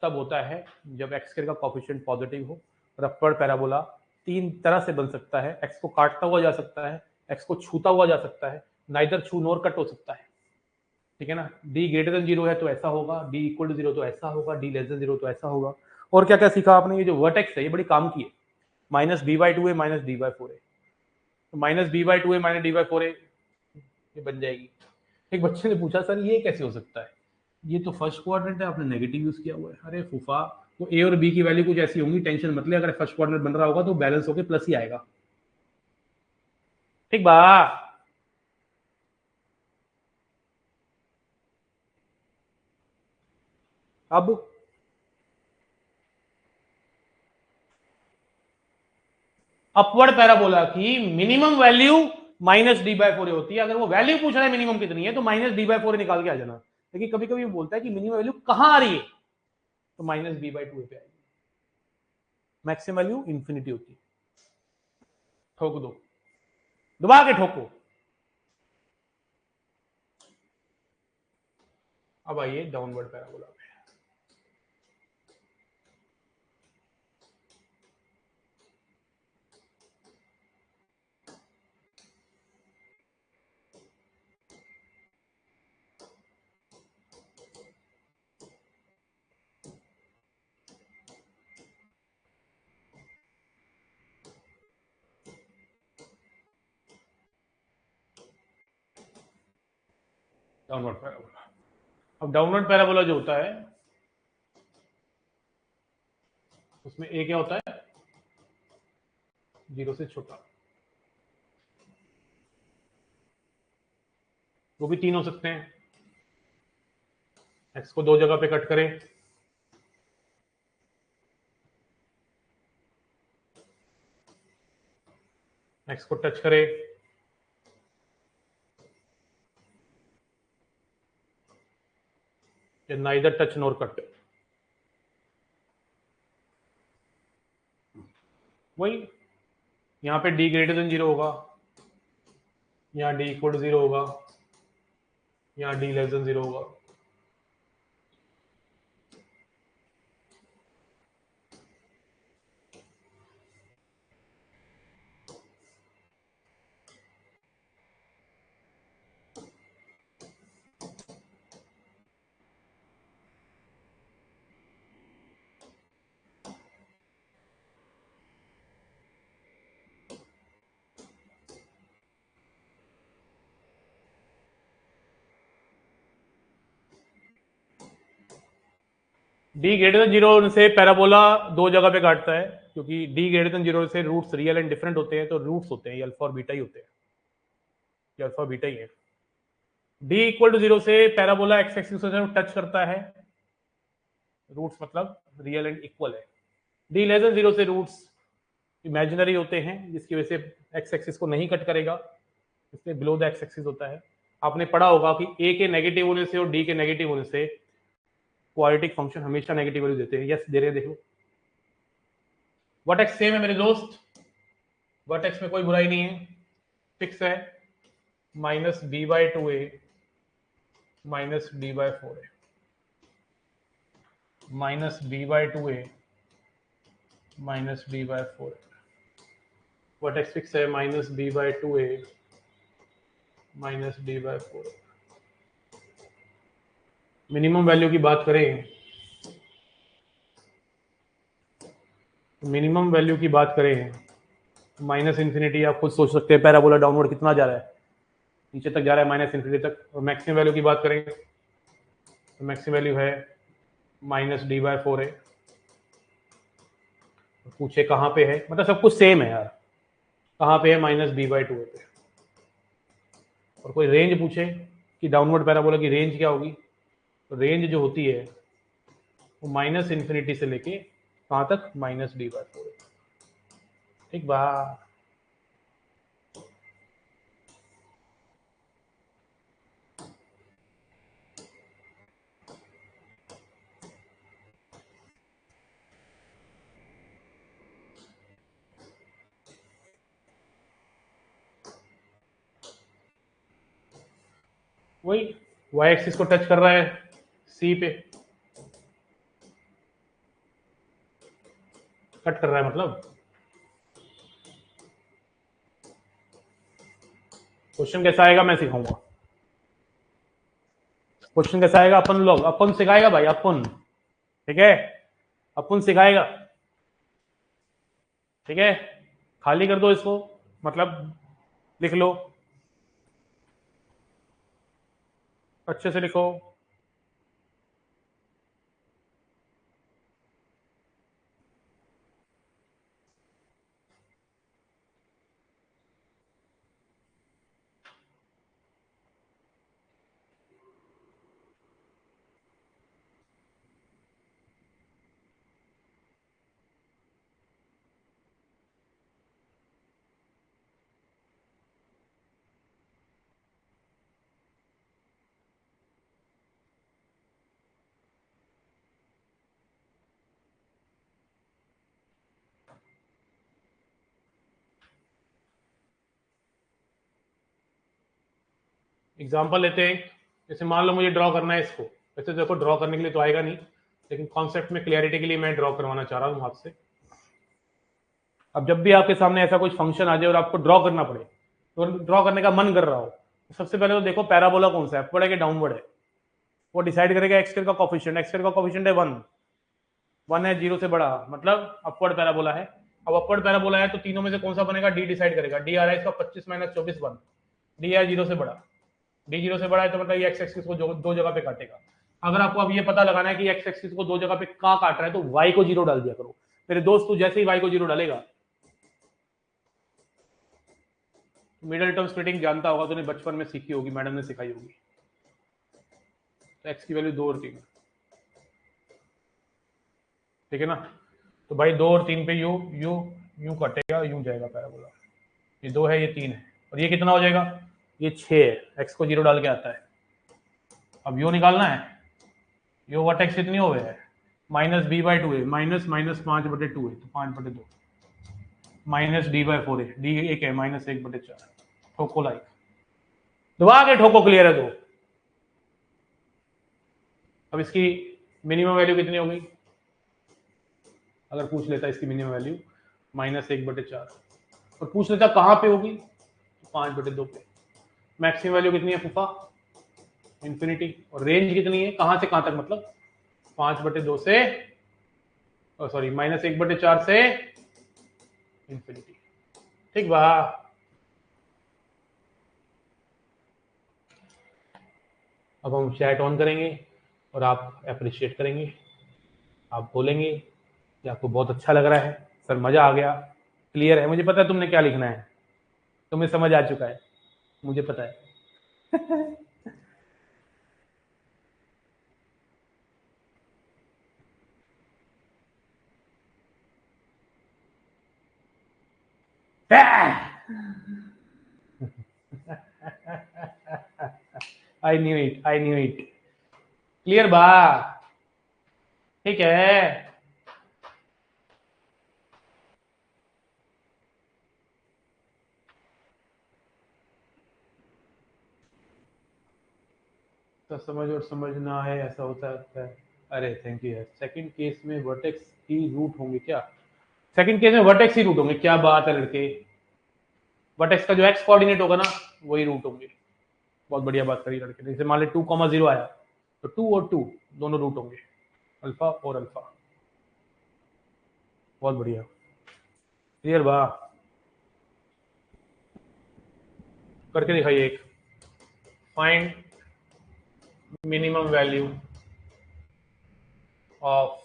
तब होता है जब एक्स स्क्वायर का कोएफिशिएंट पॉजिटिव हो, और अपवर्ड पैराबोला तीन तरह से बन सकता है। एक्स को काटता हुआ जा सकता है, एक्स को छूता हुआ जा सकता है, नाइदर छू नोर कट हो सकता है, ठीक है ना। डी ग्रेटर देन 0 है तो ऐसा होगा, डी इक्वल टू 0 तो ऐसा होगा, डी लेस देन 0 तो ऐसा होगा। और क्या क्या सीखा आपने? ये जो वर्टेक्स है ये बड़ी काम की है, -b/2a -d/4a, तो -b/2a -d/4a ये बन जाएगी। एक बच्चे ने पूछा सर ये कैसे हो सकता है, ये तो फर्स्ट क्वाड्रेंट है, आपने नेगेटिव यूज किया हुआ है। अरे फूफा, तो ए और बी की वैल्यू कुछ ऐसी होंगी, टेंशन मत ले, अगर फर्स्ट क्वाड्रेंट बन रहा होगा तो बैलेंस होके प्लस ही आएगा, ठीक बा। अब अपवर्ड पैराबोला की मिनिमम वैल्यू -d/4 होती है। अगर वो वैल्यू पूछ रहा है मिनिमम कितनी है तो -d/4 निकाल के आ जाना। लेकिन कभी कभी बोलता है कि मिनिमम वैल्यू कहां आ रही है, तो -b/2 पे आएगी। मैक्सिमम वैल्यू इंफिनिटी होती है। ठोक दो, दबा के ठोको। अब आइए डाउनवर्ड पैराबोला पे। डाउनवर्ड पैराबोला, अब डाउनवर्ड पैराबोला जो होता है उसमें ए क्या होता है? 0 से छोटा। वो भी 3 हो सकते हैं। एक्स को 2 जगह पे कट करें, एक्स को टच करें, नाइदर टच नोर कट, वही यहां पे डी ग्रेटर देन 0 होगा, यहाँ डी इक्वल टू 0 होगा, यहाँ डी लेस देन 0 होगा। डी ग्रेटर देन 0 से पैराबोला 2 जगह पे काटता है, क्योंकि डी ग्रेटर देन 0 से रूट्स रियल एंड डिफरेंट होते हैं, तो रूट्स होते हैं ये अल्फा और बीटा ही होते हैं, ये अल्फा बीटा ही है। डी इक्वल टू 0 से पैराबोला एक्स एक्सिस से टच करता है, रूट्स मतलब रियल एंड इक्वल है। डी लेस देन 0 से रूट्स इमेजिनरी होते हैं, जिसकी वजह से एक्स एक्सिस को नहीं कट करेगा, इसलिए बिलो द एक्स एक्सिस होता है। आपने पढ़ा होगा कि ए के नेगेटिव होने से और डी के नेगेटिव होने से क्वाड्रेटिक फंक्शन हमेशा नेगेटिव वैल्यू देते हैं। यस दे रहे हैं, देखो वर्टेक्स सेम है मेरे दोस्त, वर्टेक्स में कोई बुराई नहीं है, फिक्स है, minus B by two A minus D by four A, minus B by two A minus D by four A, vertex fix है, minus B by two A minus D by four A. Minimum value की बात करें, मिनिमम वैल्यू की बात करें माइनस इन्फिनिटी, आप खुद सोच सकते हैं पैराबोला डाउनवर्ड कितना जा रहा है, नीचे तक जा रहा है माइनस इन्फिनिटी तक। और मैक्सिमम वैल्यू की बात करें तो मैक्सिमम वैल्यू है माइनस डी बाई फोर है। पूछे कहाँ पे है, मतलब सब कुछ सेम है यार, कहाँ पे है, माइनस बी बाई टू पे। और कोई रेंज पूछे कि डाउनवर्ड पैराबोला की रेंज क्या होगी, तो रेंज जो होती है वो माइनस इन्फिनिटी से लेके कहाँ तक, माइनस डी बाई फोर। ठीक बा। वही वाई एक्सिस को टच कर रहा है सी पे, कट कर रहा है मतलब। क्वेश्चन कैसा आएगा मैं सिखाऊंगा, क्वेश्चन कैसा आएगा अपन लोग, अपन सिखाएगा भाई अपन, ठीक है, अपन सिखाएगा, ठीक है। खाली कर दो इसको, मतलब लिख लो, अच्छे से लिखो। एग्जाम्पल लेते हैं, जैसे मान लो मुझे ड्रॉ करना है इसको, वैसे देखो ड्रॉ करने के लिए तो आएगा नहीं, लेकिन कॉन्सेप्ट में क्लियरिटी के लिए मैं ड्रॉ करवाना चाह रहा हूँ आपसे। अब जब भी आपके सामने ऐसा कुछ फंक्शन आ जाए और आपको ड्रॉ करना पड़े, तो ड्रॉ करने का मन कर रहा हो, तो सबसे पहले तो देखो पैराबोला कौन सा है, अपवर्ड है कि डाउनवर्ड है, वो डिसाइड करेगा। एक्स स्क्वायर का कोफिशिएंट, एक्स स्क्वायर का कोफिशिएंट है 1, 1 है 0 से बड़ा, मतलब अपवर्ड पैराबोला है। अब अपवर्ड पैराबोला है तो तीनों में से कौन सा बनेगा, डी डिसाइड करेगा। डी आ रहा है इसका 25 माइनस 24 1, डी है 0 से बड़ा, डी 0 से बड़ा है तो मतलब ये एक्स एक्सिस को दो जगह पे काटेगा। अगर आपको अब ये पता लगाना है कि एक्स एक्सिस को दो जगह पे कहाँ काट रहा है, तो वाई को 0 डाल दिया करो मेरे दोस्त। तू जैसे ही वाई को 0 डालेगा, मिडल टर्म स्प्लिटिंग जानता होगा, तूने बचपन में सीखी होगी, मैडम ने सिखाई होगी। तो एक्स की वैल्यू 2 और 3, ठीक है ना। तो भाई 2 और 3 पे यू यू यू कटेगा, यू जाएगा पैराबोला। ये 2 है, ये 3 है, और ये कितना हो जाएगा, ये 6 है, एक्स को 0 डाल के आता है। अब यू निकालना है, यू वर्टेक्स कितनी हो गया है, माइनस बी बाई टू है, माइनस माइनस 5/2 है, तो 5/2 माइनस डी बाई फोर है, डी 1 है, माइनस 1/4। ठोको लाइक, दबा के ठोको, क्लियर है। तो अब इसकी मिनिमम वैल्यू कितनी होगी, अगर पूछ लेता इसकी मिनिमम वैल्यू माइनस 1/4, और पूछ लेता कहाँ पे होगी, 5/2 पे। मैक्सिमम वैल्यू कितनी है फूफा, इंफिनिटी। और रेंज कितनी है, कहाँ से कहाँ तक, मतलब 5/2 से, सॉरी माइनस 1/4 से इंफिनिटी। ठीक बा। अब हम चैट ऑन करेंगे और आप अप्रिशिएट करेंगे, आप बोलेंगे कि आपको बहुत अच्छा लग रहा है सर, मजा आ गया, क्लियर है, मुझे पता है तुमने क्या लिखना है, तुम्हें समझ आ चुका है, मुझे पता है। I knew it, I knew it. Clear बा? ठीक है। तो समझ और समझना है, ऐसा होता है। अरे थैंक यू यार। सेकंड केस में वर्टेक्स ही रूट होंगे क्या? सेकंड केस में वर्टेक्स ही रूट होंगे? क्या बात है लड़के, वर्टेक्स का जो एक्स कोऑर्डिनेट होगा ना वही रूट होंगे। बहुत बढ़िया बात करी लड़के ने। जैसे मान ले 2,0 आया तो 2 और 2 दोनों रूट होंगे, अल्फा और अल्फा। बहुत बढ़िया। क्लियर बा? करके दिखाइए एक। Find minimum value of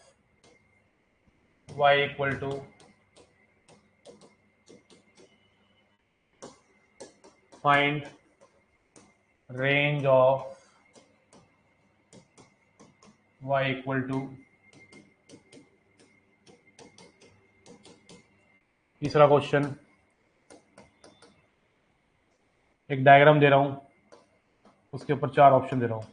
y equal to find range of y equal to. तीसरा क्वेश्चन, एक डायग्राम दे रहा हूं, उसके ऊपर 4 ऑप्शन दे रहा हूं।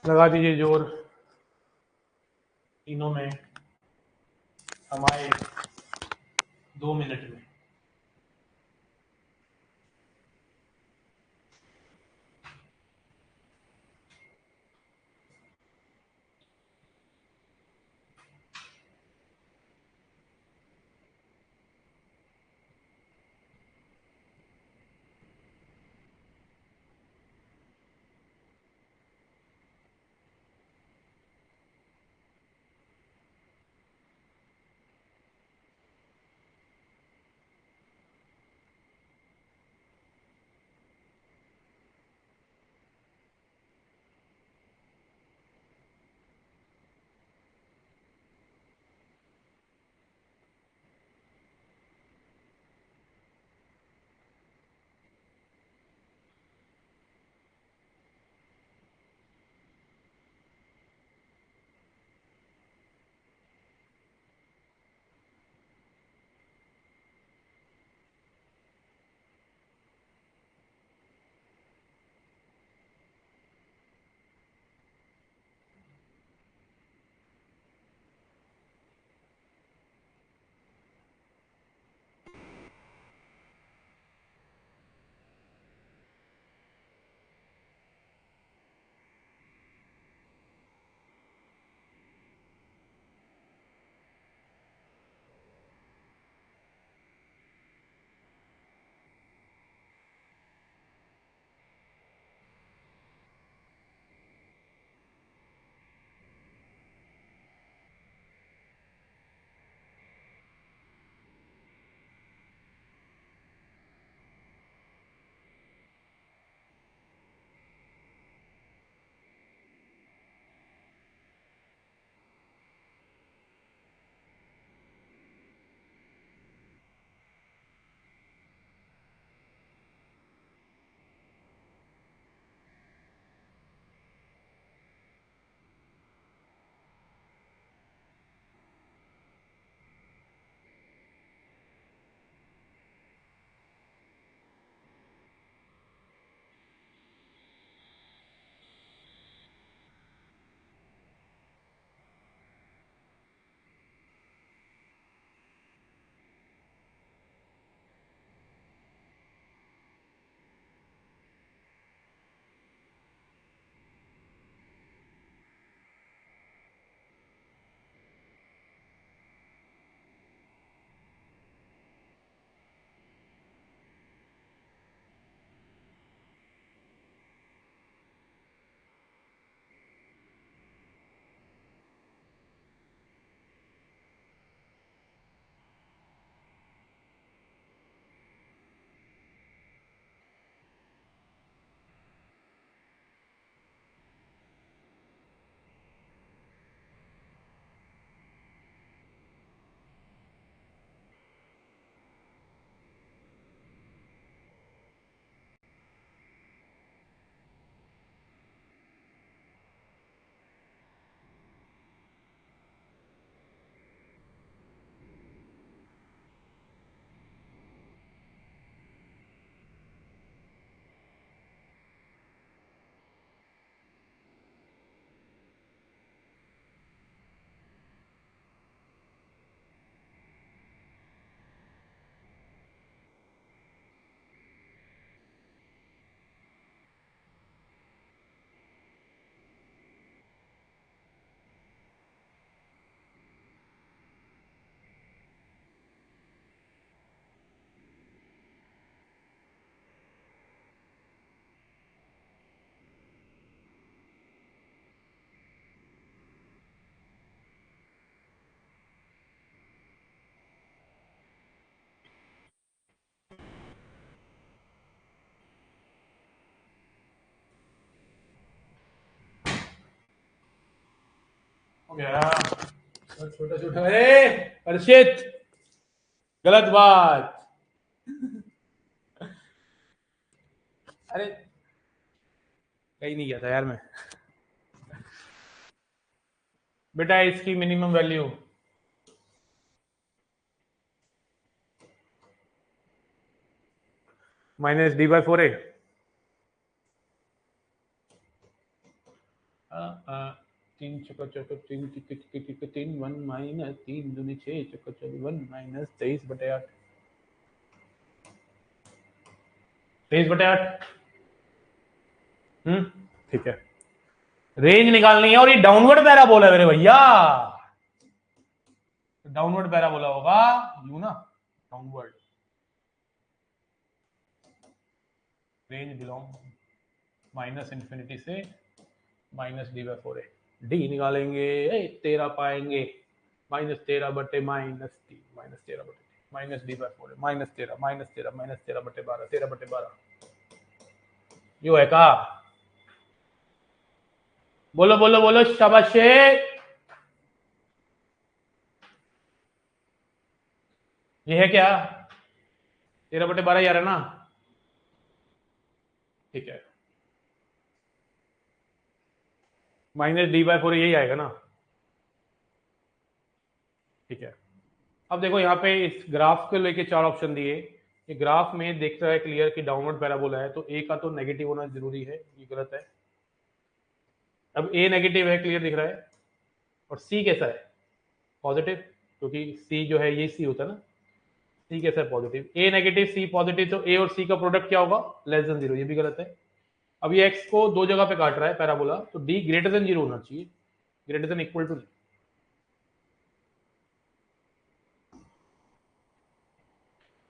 लगा दीजिए जोर, तीनों में हमारे 2 मिनट में। हो गया छोटा छोटा। अरे हर्षित, गलत बात। अरे कहीं नहीं गया था यार मैं। बेटा इसकी मिनिमम वैल्यू -d/4a। तीन चौका चौका तीन तीन 1 माइनस 3 दूनी 6 चौका 1 माइनस 23/8। 23/8। ठीक है। रेंज निकालनी है और ये डाउनवर्ड पैराबोला है मेरे भैया। डाउनवर्ड पैराबोला होगा यू ना, डाउनवर्ड। रेंज बिलोंग -∞ से -d/4a। डी निकालेंगे, 13 पाएंगे, -13/-3 -13/3 -d/4a -13 -13 -13 13/12 यो है का। बोलो बोलो बोलो शाबाश। ये है क्या 13/12 यार है ना। ठीक है, -d/4 यही आएगा ना। ठीक है, अब देखो यहाँ पे इस ग्राफ के लेके 4 ऑप्शन दिए। ये ग्राफ में देख रहा है क्लियर कि डाउनवर्ड पैराबोला है, तो ए का तो नेगेटिव होना जरूरी है, ये गलत है। अब ए नेगेटिव है, क्लियर दिख रहा है। और सी कैसा है, पॉजिटिव, क्योंकि सी जो है ये सी होता है ना। सी कैसा है, पॉजिटिव। ए नेगेटिव सी पॉजिटिव, तो ए और सी का प्रोडक्ट क्या होगा, <0, ये भी गलत है। अब ये एक्स को दो जगह पे काट रहा है पैराबोला, तो डी >0 होना चाहिए, >= नहीं।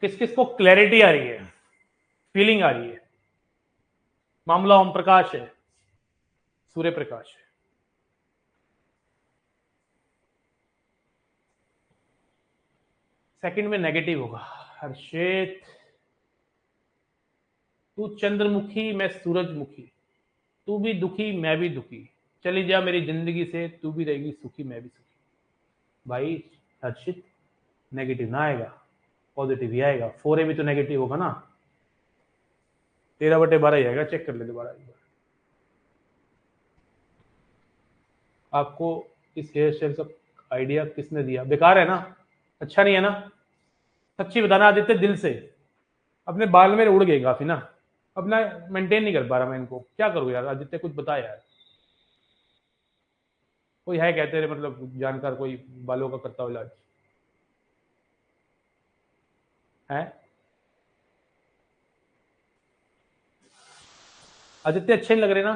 किस किस को क्लैरिटी आ रही है, फीलिंग आ रही है। मामला ओम प्रकाश है, सूर्य प्रकाश है। सेकंड में नेगेटिव होगा। हर्षित, तू चंद्रमुखी मैं सूरजमुखी, तू भी दुखी मैं भी दुखी, चली जा मेरी जिंदगी से, तू भी रहेगी सुखी मैं भी सुखी। भाई हर्षित, नेगेटिव ना आएगा, पॉजिटिव ही आएगा। 4a भी तो नेगेटिव होगा ना, 13/12 ही आएगा। चेक कर ले दोबारा एक बार। आपको इस हेयर स्टाइल का आइडिया किसने दिया, बेकार है ना, अच्छा नहीं है ना। सच्ची बताना आदित्य, दिल से। अपने बाल मेरे उड़ गए काफी ना, अपना मेंटेन नहीं कर पा रहा मैं इनको, क्या करूँ यार। आदित्य कुछ बता यार, कोई है कहते रहे, मतलब जानकार कोई बालों का करता हो इलाज है। आदित्य अच्छे नहीं लग रहे ना,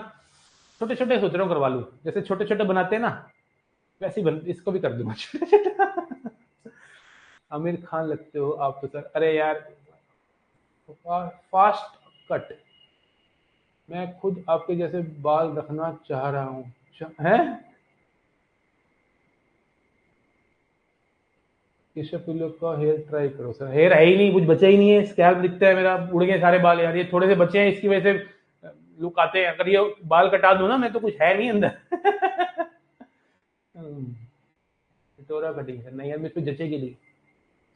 छोटे छोटे सोच रहा हूँ करवा लूँ, जैसे छोटे छोटे बनाते हैं ना वैसे ही इसको भी कर दूंगा छोटे छोटे। आमिर खान लगते हो आप तो सर। अरे यार फास्ट कट, मैं खुद आपके जैसे बाल रखना चाह रहा हूँ। है केशव लोग का हेयर ट्राई करो सर। हेयर है ही नहीं, कुछ बचा ही नहीं है, स्कैल्प दिखता है मेरा, उड़ गए सारे बाल यार। ये थोड़े से बचे हैं, इसकी वजह से लुक आते हैं। अगर ये बाल कटा दूं ना मैं, तो कुछ है नहीं अंदर। टोरा कटिंग है नहीं यार, मेरे पे जचेगी नहीं।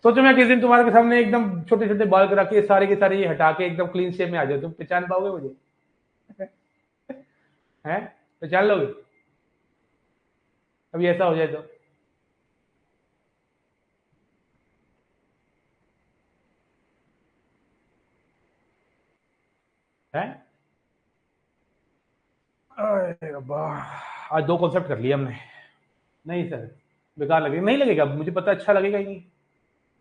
सोचो मैं किस दिन तुम्हारे के सामने एकदम छोटे छोटे बाल करा के सारे के सारे ये हटा के एकदम क्लीन शेप में आ जाए, तुम पहचान पाओगे मुझे? हैं, पहचान लोगे अभी ऐसा हो जाए तो? है आज 2 कॉन्सेप्ट कर लिया हमने। नहीं सर, बेकार लगेगा, नहीं लगेगा मुझे पता, अच्छा लगेगा ही नहीं।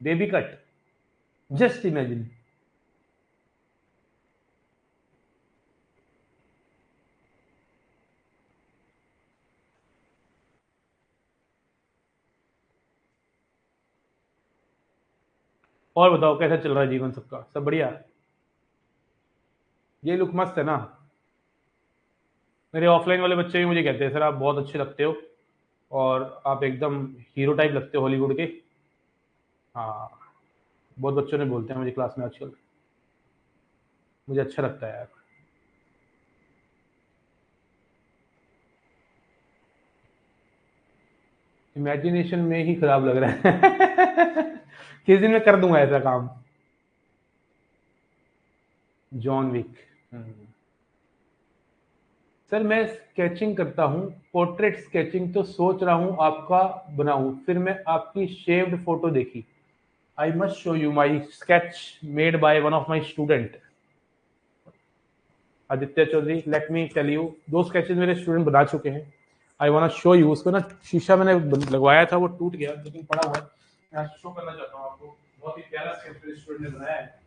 Baby cut, just imagine. और बताओ कैसा चल रहा है जीवन सबका, सब बढ़िया? ये लुक मस्त है ना। मेरे ऑफलाइन वाले बच्चे भी मुझे कहते हैं सर आप बहुत अच्छे लगते हो, और आप एकदम हीरो टाइप लगते हो हॉलीवुड के। हाँ, बहुत बच्चों ने बोलते हैं मुझे क्लास में आजकल, मुझे अच्छा लगता है यार। इमेजिनेशन में ही खराब लग रहा है। किस दिन में कर दूंगा ऐसा काम। John Wick. सर मैं स्केचिंग करता हूँ, पोर्ट्रेट स्केचिंग, तो सोच रहा हूँ आपका बनाऊं, फिर मैं आपकी शेव्ड फोटो देखी। I must show you my sketch made by one of my student Aditya Chaudhary. Let me tell you, 2 sketches मेरे स्टूडेंट बना चुके हैं। I want show you. उसको ना शीशा मैंने लगवाया था, वो टूट गया लेकिन पड़ा हुआ है, मैं शो करना चाहता हूँ आपको। बहुत ही प्यारा स्केच मेरे स्टूडेंट ने बनाया है।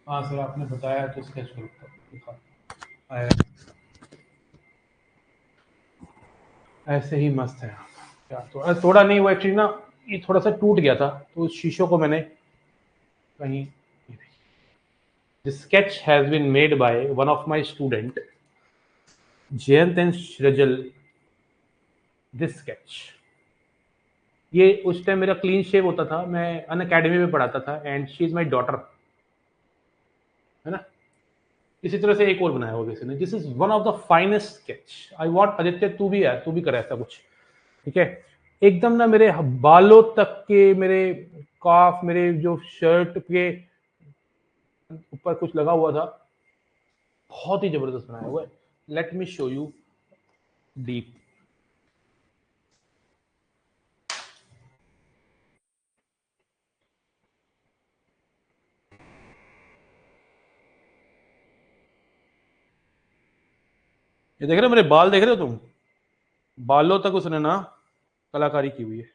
हाँ सर, आपने बताया तो स्केच करो। ऐसे ही मस्त है क्या? तो थोड़ा नहीं, वो एक्चुअली ना ये थोड़ा सा टूट गया था, तो उस शीशों को मैंने कहीं। The sketch has been made by one of my student, Jayant and Shrajal. This sketch, ये उस टाइम मेरा क्लीन शेव होता था, मैं अन अकेडमी में पढ़ाता था, and she is my daughter, है ना। इसी तरह से एक और बनाया होगा किसी ने। This is one of the finest sketch. I want Aditya, तू भी है, तू भी कर ऐसा कुछ, ठीक है। एकदम ना मेरे बालों तक के, मेरे काफ, मेरे जो शर्ट के ऊपर कुछ लगा हुआ था, बहुत ही जबरदस्त बनाया हुआ है। Let me show you deep. ये देख रहे हो मेरे बाल, देख रहे हो तुम? बालों तक उसने ना कलाकारी की हुई है।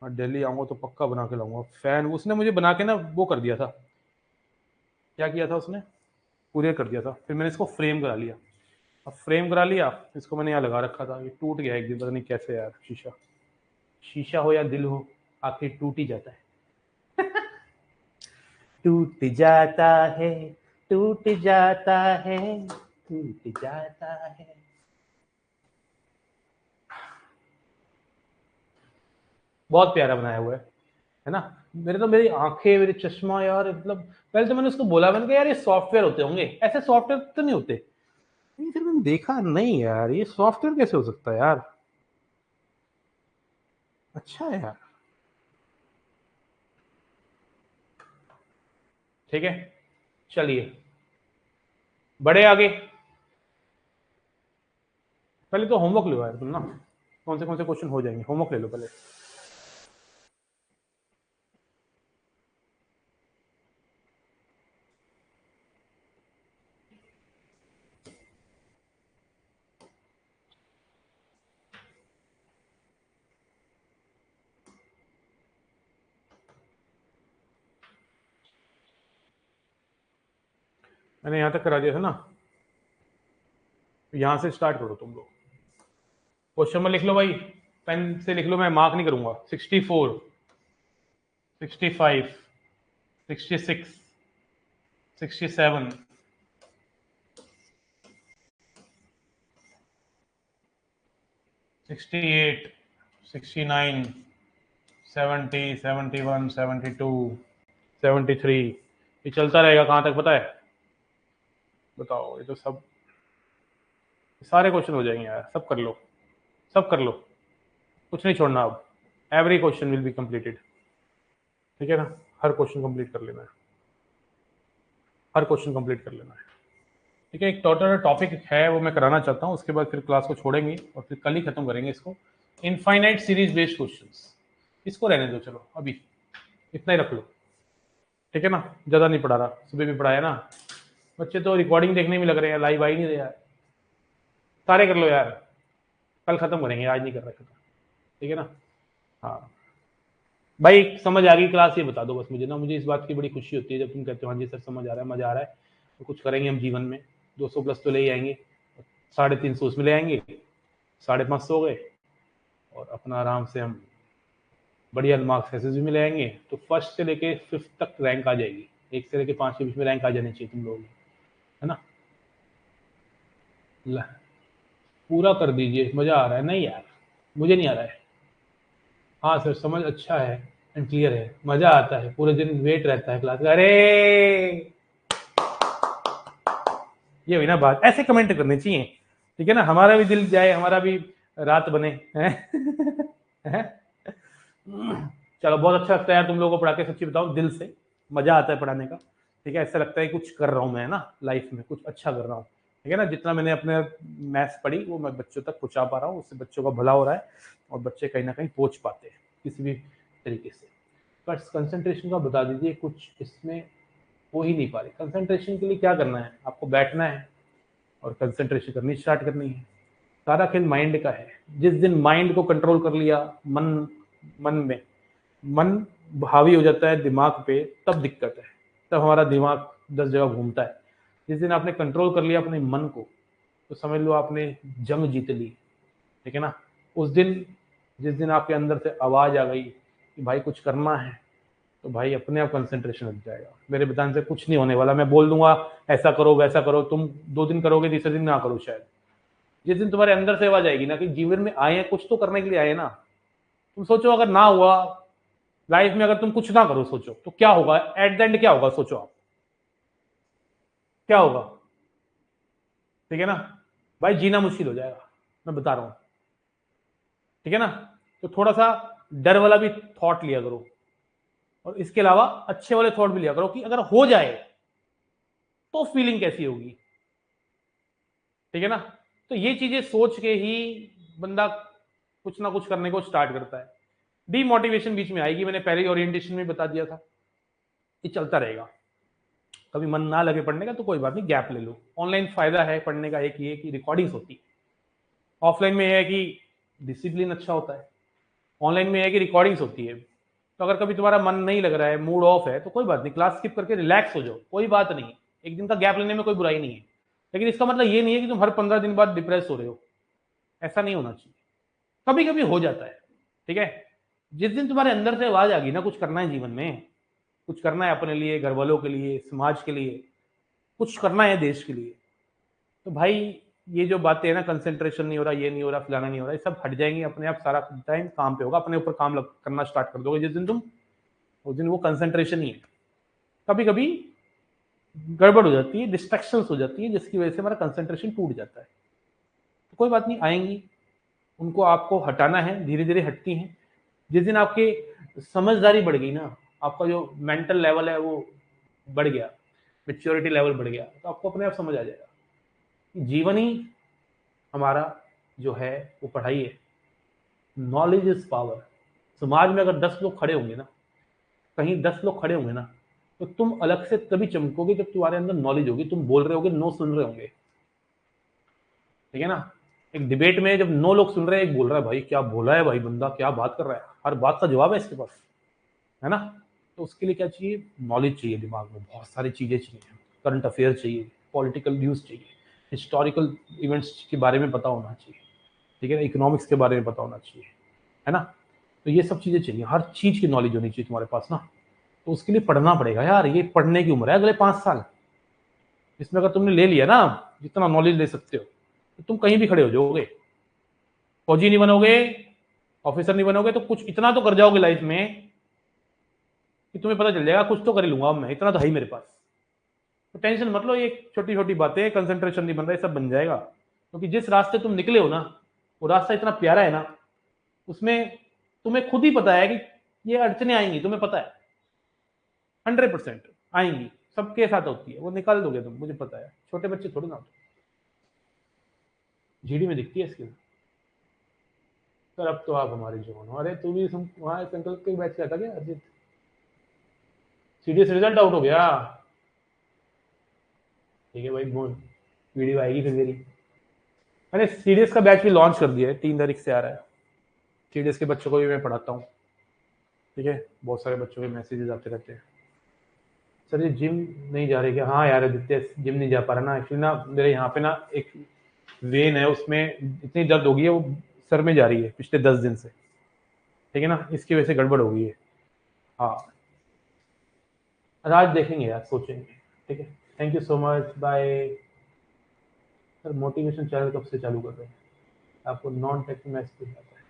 हाँ, दिल्ली आऊंगा तो पक्का बना के लाऊंगा। फैन उसने मुझे बना के ना वो कर दिया था। क्या किया था उसने? कुरियर कर दिया था। फिर मैंने इसको फ्रेम करा लिया। अब फ्रेम करा लिया, इसको मैंने यहाँ लगा रखा था। ये टूट गया एक दिन, पता नहीं कैसे यार। शीशा, शीशा हो या दिल हो, आखिर टूट ही जाता है। टूट जाता है, टूट जाता है, टूट जाता है। बहुत प्यारा बनाया हुआ है ना। मेरे तो, मेरी आंखें, मेरे चश्मा यार, मतलब पहले तो मैंने उसको बोला, मैंने कहा यार ये सॉफ्टवेयर होते होंगे, ऐसे सॉफ्टवेयर तो नहीं होते। फिर मैंने देखा, नहीं यार ये सॉफ्टवेयर कैसे हो सकता है यार। अच्छा है यार। ठीक है, चलिए बड़े आगे। पहले तो होमवर्क लो यार तुम ना, कौन से क्वेश्चन हो जाएंगे, होमवर्क ले लो पहले। मैंने यहाँ तक करा दिया था ना, यहाँ से स्टार्ट करो तुम लोग। क्वेश्चन में लिख लो भाई, पेन से लिख लो, मैं मार्क नहीं करूंगा। 64, 65, 66, 67, 68, 69, 70, 71, 72, 73। ये चलता रहेगा कहाँ तक पता है? बताओ, ये तो सब सारे क्वेश्चन हो जाएंगे यार। सब कर लो, सब कर लो, कुछ नहीं छोड़ना अब। Every question will be completed, ठीक है ना। हर क्वेश्चन कंप्लीट कर लेना है, हर क्वेश्चन कंप्लीट कर लेना है, ठीक है। एक टोटल टॉपिक है वो मैं कराना चाहता हूँ, उसके बाद फिर क्लास को छोड़ेंगे और फिर कल ही खत्म करेंगे इसको। इनफाइनाइट सीरीज बेस्ड क्वेश्चंस, इसको रहने दो, चलो अभी इतना ही रख लो, ठीक है ना। ज़्यादा नहीं पढ़ा रहा, सुबह भी पढ़ाया ना। बच्चे तो रिकॉर्डिंग देखने में लग रहे हैं, लाइव आ ही नहीं रहे यार। सारे कर लो यार, कल खत्म करेंगे, आज नहीं कर रहे खत्म, ठीक है ना। हाँ, भाई समझ आ गई क्लास, ये बता दो बस मुझे ना, मुझे इस बात की बड़ी खुशी होती है जब तुम कहते हो हाँ जी सर समझ आ रहा है, मजा आ रहा है, तो कुछ करेंगे हम जीवन में, 200 प्लस तो ले ही आएंगे, 350 उसमें ले आएंगे, 550 हो गए, और अपना आराम से हम बढ़िया मार्क्स एसएसबी में ले आएंगे, तो फर्स्ट से लेके 5th तक रैंक आ जाएगी, 1 से लेके 5 के बीच में रैंक आ जानी चाहिए तुम लोगों की, है ना। पूरा कर दीजिए, मजा आ रहा है। नहीं यार मुझे नहीं आ रहा है। हाँ सर समझ अच्छा है एंड क्लियर है, मजा आता है, पूरे दिन वेट रहता है क्लास का। अरे ये हुई ना बात, ऐसे कमेंट करने चाहिए, ठीक है ना, हमारा भी दिल जाए, हमारा भी रात बने हैं। हैं? चलो बहुत अच्छा लगता है यार तुम लोगों को पढ़ा के, सच्ची बताओ दिल से मजा आता है पढ़ाने का, ठीक है, ऐसा लगता है कुछ कर रहा हूँ मैं ना लाइफ में, कुछ अच्छा कर रहा हूँ, ठीक है ना, जितना मैंने अपने मैथ्स पढ़ी वो मैं बच्चों तक पहुंचा पा रहा हूँ, उससे बच्चों का भला हो रहा है और बच्चे कहीं ना कहीं पहुंच पाते हैं किसी भी तरीके से। बट कंसंट्रेशन का बता दीजिए, कुछ इसमें हो ही नहीं पा रही। कंसंट्रेशन के लिए क्या करना है, आपको बैठना है और कंसंट्रेशन करनी स्टार्ट करनी है। सारा खेल माइंड का है, जिस दिन माइंड को कंट्रोल कर लिया, मन में मन हावी हो जाता है दिमाग पे, तब दिक्कत है, तब हमारा दिमाग 10 जगह घूमता है। जिस दिन आपने कंट्रोल कर लिया अपने मन को, तो समझ लो आपने जंग जीत ली, ठीक है ना। उस दिन जिस दिन आपके अंदर से आवाज आ गई कि भाई कुछ करना है, तो भाई अपने आप कंसंट्रेशन हट जाएगा। मेरे बताने से कुछ नहीं होने वाला, मैं बोल दूंगा ऐसा करो वैसा करो, तुम 2 दिन करोगे, तीसरे दिन ना करो शायद। जिस दिन तुम्हारे अंदर से आवाज आएगी ना कि जीवन में आए हैं कुछ तो करने के लिए आए ना, तुम सोचो अगर ना हुआ लाइफ में, अगर तुम कुछ ना करो, सोचो तो क्या होगा एट द एंड, क्या होगा सोचो आप, क्या होगा, ठीक है ना। भाई जीना मुश्किल हो जाएगा, मैं बता रहा हूं, ठीक है ना। तो थोड़ा सा डर वाला भी थॉट लिया करो, और इसके अलावा अच्छे वाले थॉट भी लिया करो कि अगर हो जाए तो फीलिंग कैसी होगी, ठीक है ना। तो ये चीजें सोच के ही बंदा कुछ ना कुछ करने को स्टार्ट करता है। डीमोटिवेशन बीच में आएगी, मैंने पहले ओरिएंटेशन में बता दिया था, ये चलता रहेगा। कभी मन ना लगे पढ़ने का तो कोई बात नहीं, गैप ले लो। ऑनलाइन फायदा है पढ़ने का एक ये कि रिकॉर्डिंग्स होती है, ऑफलाइन में है कि डिसिप्लिन अच्छा होता है, ऑनलाइन में है कि रिकॉर्डिंग्स होती है। तो अगर कभी तुम्हारा मन नहीं लग रहा है, मूड ऑफ है, तो कोई बात नहीं, क्लास स्किप करके रिलैक्स हो जाओ, कोई बात नहीं, एक दिन का गैप लेने में कोई बुराई नहीं है। लेकिन इसका मतलब ये नहीं है कि तुम हर 15 दिन बाद डिप्रेस हो रहे हो, ऐसा नहीं होना चाहिए। कभी कभी हो जाता है, ठीक है। जिस दिन तुम्हारे अंदर से आवाज आ गई ना कुछ करना है जीवन में, कुछ करना है अपने लिए, घर वालों के लिए, समाज के लिए, कुछ करना है देश के लिए, तो भाई ये जो बातें है ना, कंसंट्रेशन नहीं हो रहा, ये नहीं हो रहा, फलाना नहीं हो रहा, ये सब हट जाएंगे अपने आप। सारा टाइम काम पे होगा, अपने ऊपर काम करना स्टार्ट कर दोगे जिस दिन तुम, उस दिन वो कंसंट्रेशन ही है। कभी कभी गड़बड़ हो जाती है, डिस्ट्रैक्शंस हो जाती है, जिसकी वजह से हमारा कंसंट्रेशन टूट जाता है। तो कोई बात नहीं, आएंगी, उनको आपको हटाना है, धीरे धीरे हटती हैं। जिस दिन आपकी समझदारी बढ़ गई ना, आपका जो मेंटल लेवल है वो बढ़ गया, मेच्योरिटी लेवल बढ़ गया, तो आपको अपने आप समझ आ जाएगा कि जीवन ही हमारा जो है वो पढ़ाई है। Knowledge is power. समाज में अगर 10 लोग खड़े होंगे ना, कहीं 10 लोग खड़े होंगे ना, तो तुम अलग से तभी चमकोगे जब तुम्हारे अंदर नॉलेज होगी, तुम बोल रहे होगे, नो सुन रहे होंगे, ठीक है ना। एक डिबेट में जब 9 लोग सुन रहे हैं, एक बोल रहा है भाई क्या बोला है भाई बंदा, क्या बात कर रहा है, हर बात का जवाब है इसके पास, है ना। तो उसके लिए क्या चाहिए, नॉलेज चाहिए, दिमाग में बहुत सारी चीजें चाहिए, करंट अफेयर चाहिए, पॉलिटिकल न्यूज चाहिए, हिस्टोरिकल इवेंट्स के बारे में पता होना चाहिए, ठीक है ना, इकोनॉमिक्स के बारे में पता होना चाहिए, है ना। तो ये सब चीजें चाहिए, हर चीज की नॉलेज होनी चाहिए तुम्हारे पास ना। तो उसके लिए पढ़ना पड़ेगा यार, ये पढ़ने की उम्र है अगले 5 साल। इसमें अगर तुमने ले लिया ना जितना नॉलेज ले सकते हो, तो तुम कहीं भी खड़े हो जाओगे। फौजी नहीं बनोगे, ऑफिसर नहीं बनोगे, तो कुछ इतना तो कर जाओगे लाइफ में कि तुम्हें पता चल जाएगा कुछ तो कर ही लूंगा अब मैं, इतना तो है ही मेरे पास। तो टेंशन मत लो, ये छोटी छोटी बातें, कंसंट्रेशन नहीं बन रहा है, सब बन जाएगा। क्योंकि जिस रास्ते तुम निकले हो ना, वो रास्ता इतना प्यारा है ना, उसमें तुम्हें खुद ही पता है कि ये अड़चने आएंगी, तुम्हें पता है 100% आएंगी, सबके साथ होती है, वो निकाल दोगे तुम, मुझे पता है, छोटे बच्चे थोड़ी ना होते। जीडी में दिखती है इसकी। सर अब तो आप हमारे जवान हो। अरे तू भी वहां अंकल के बैच का था क्या अजीत, सीडीएस रिजल्ट आउट हो गया, ठीक है भाई, बोल वीडियो आएगी फिर मेरी। मैंने सीडीएस का बैच भी लॉन्च कर दिया है, 3 तारीख से आ रहा है। सीडीएस के बच्चों को भी मैं पढ़ाता हूँ, ठीक है, बहुत सारे बच्चों के मैसेजेस आते रहते हैं, सर ये जिम नहीं जा रहे क्या? हाँ यार आदित्य, जिम नहीं जा पा रहा ना, एक्चुअली ना मेरे यहाँ पे ना एक वेन है, उसमें इतनी दर्द हो गई है, वो सर में जा रही है पिछले 10 दिन से, ठीक है ना, इसकी वजह से गड़बड़ हो गई है। हाँ आज देखेंगे यार, सोचेंगे, ठीक है। Thank you so much, bye. Sir motivation channel कब से चालू कर रहे हैं? आपको नॉन टेक मैथ्स भी आता है?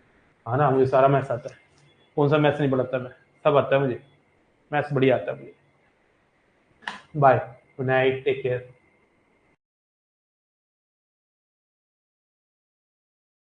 हाँ ना, मुझे सारा मैथ्स आता है, कौन सा मैथ्स नहीं पढ़ाता मैं, सब आता है मुझे, मैथ्स बढ़िया आता है मुझे। Bye, good night, take care.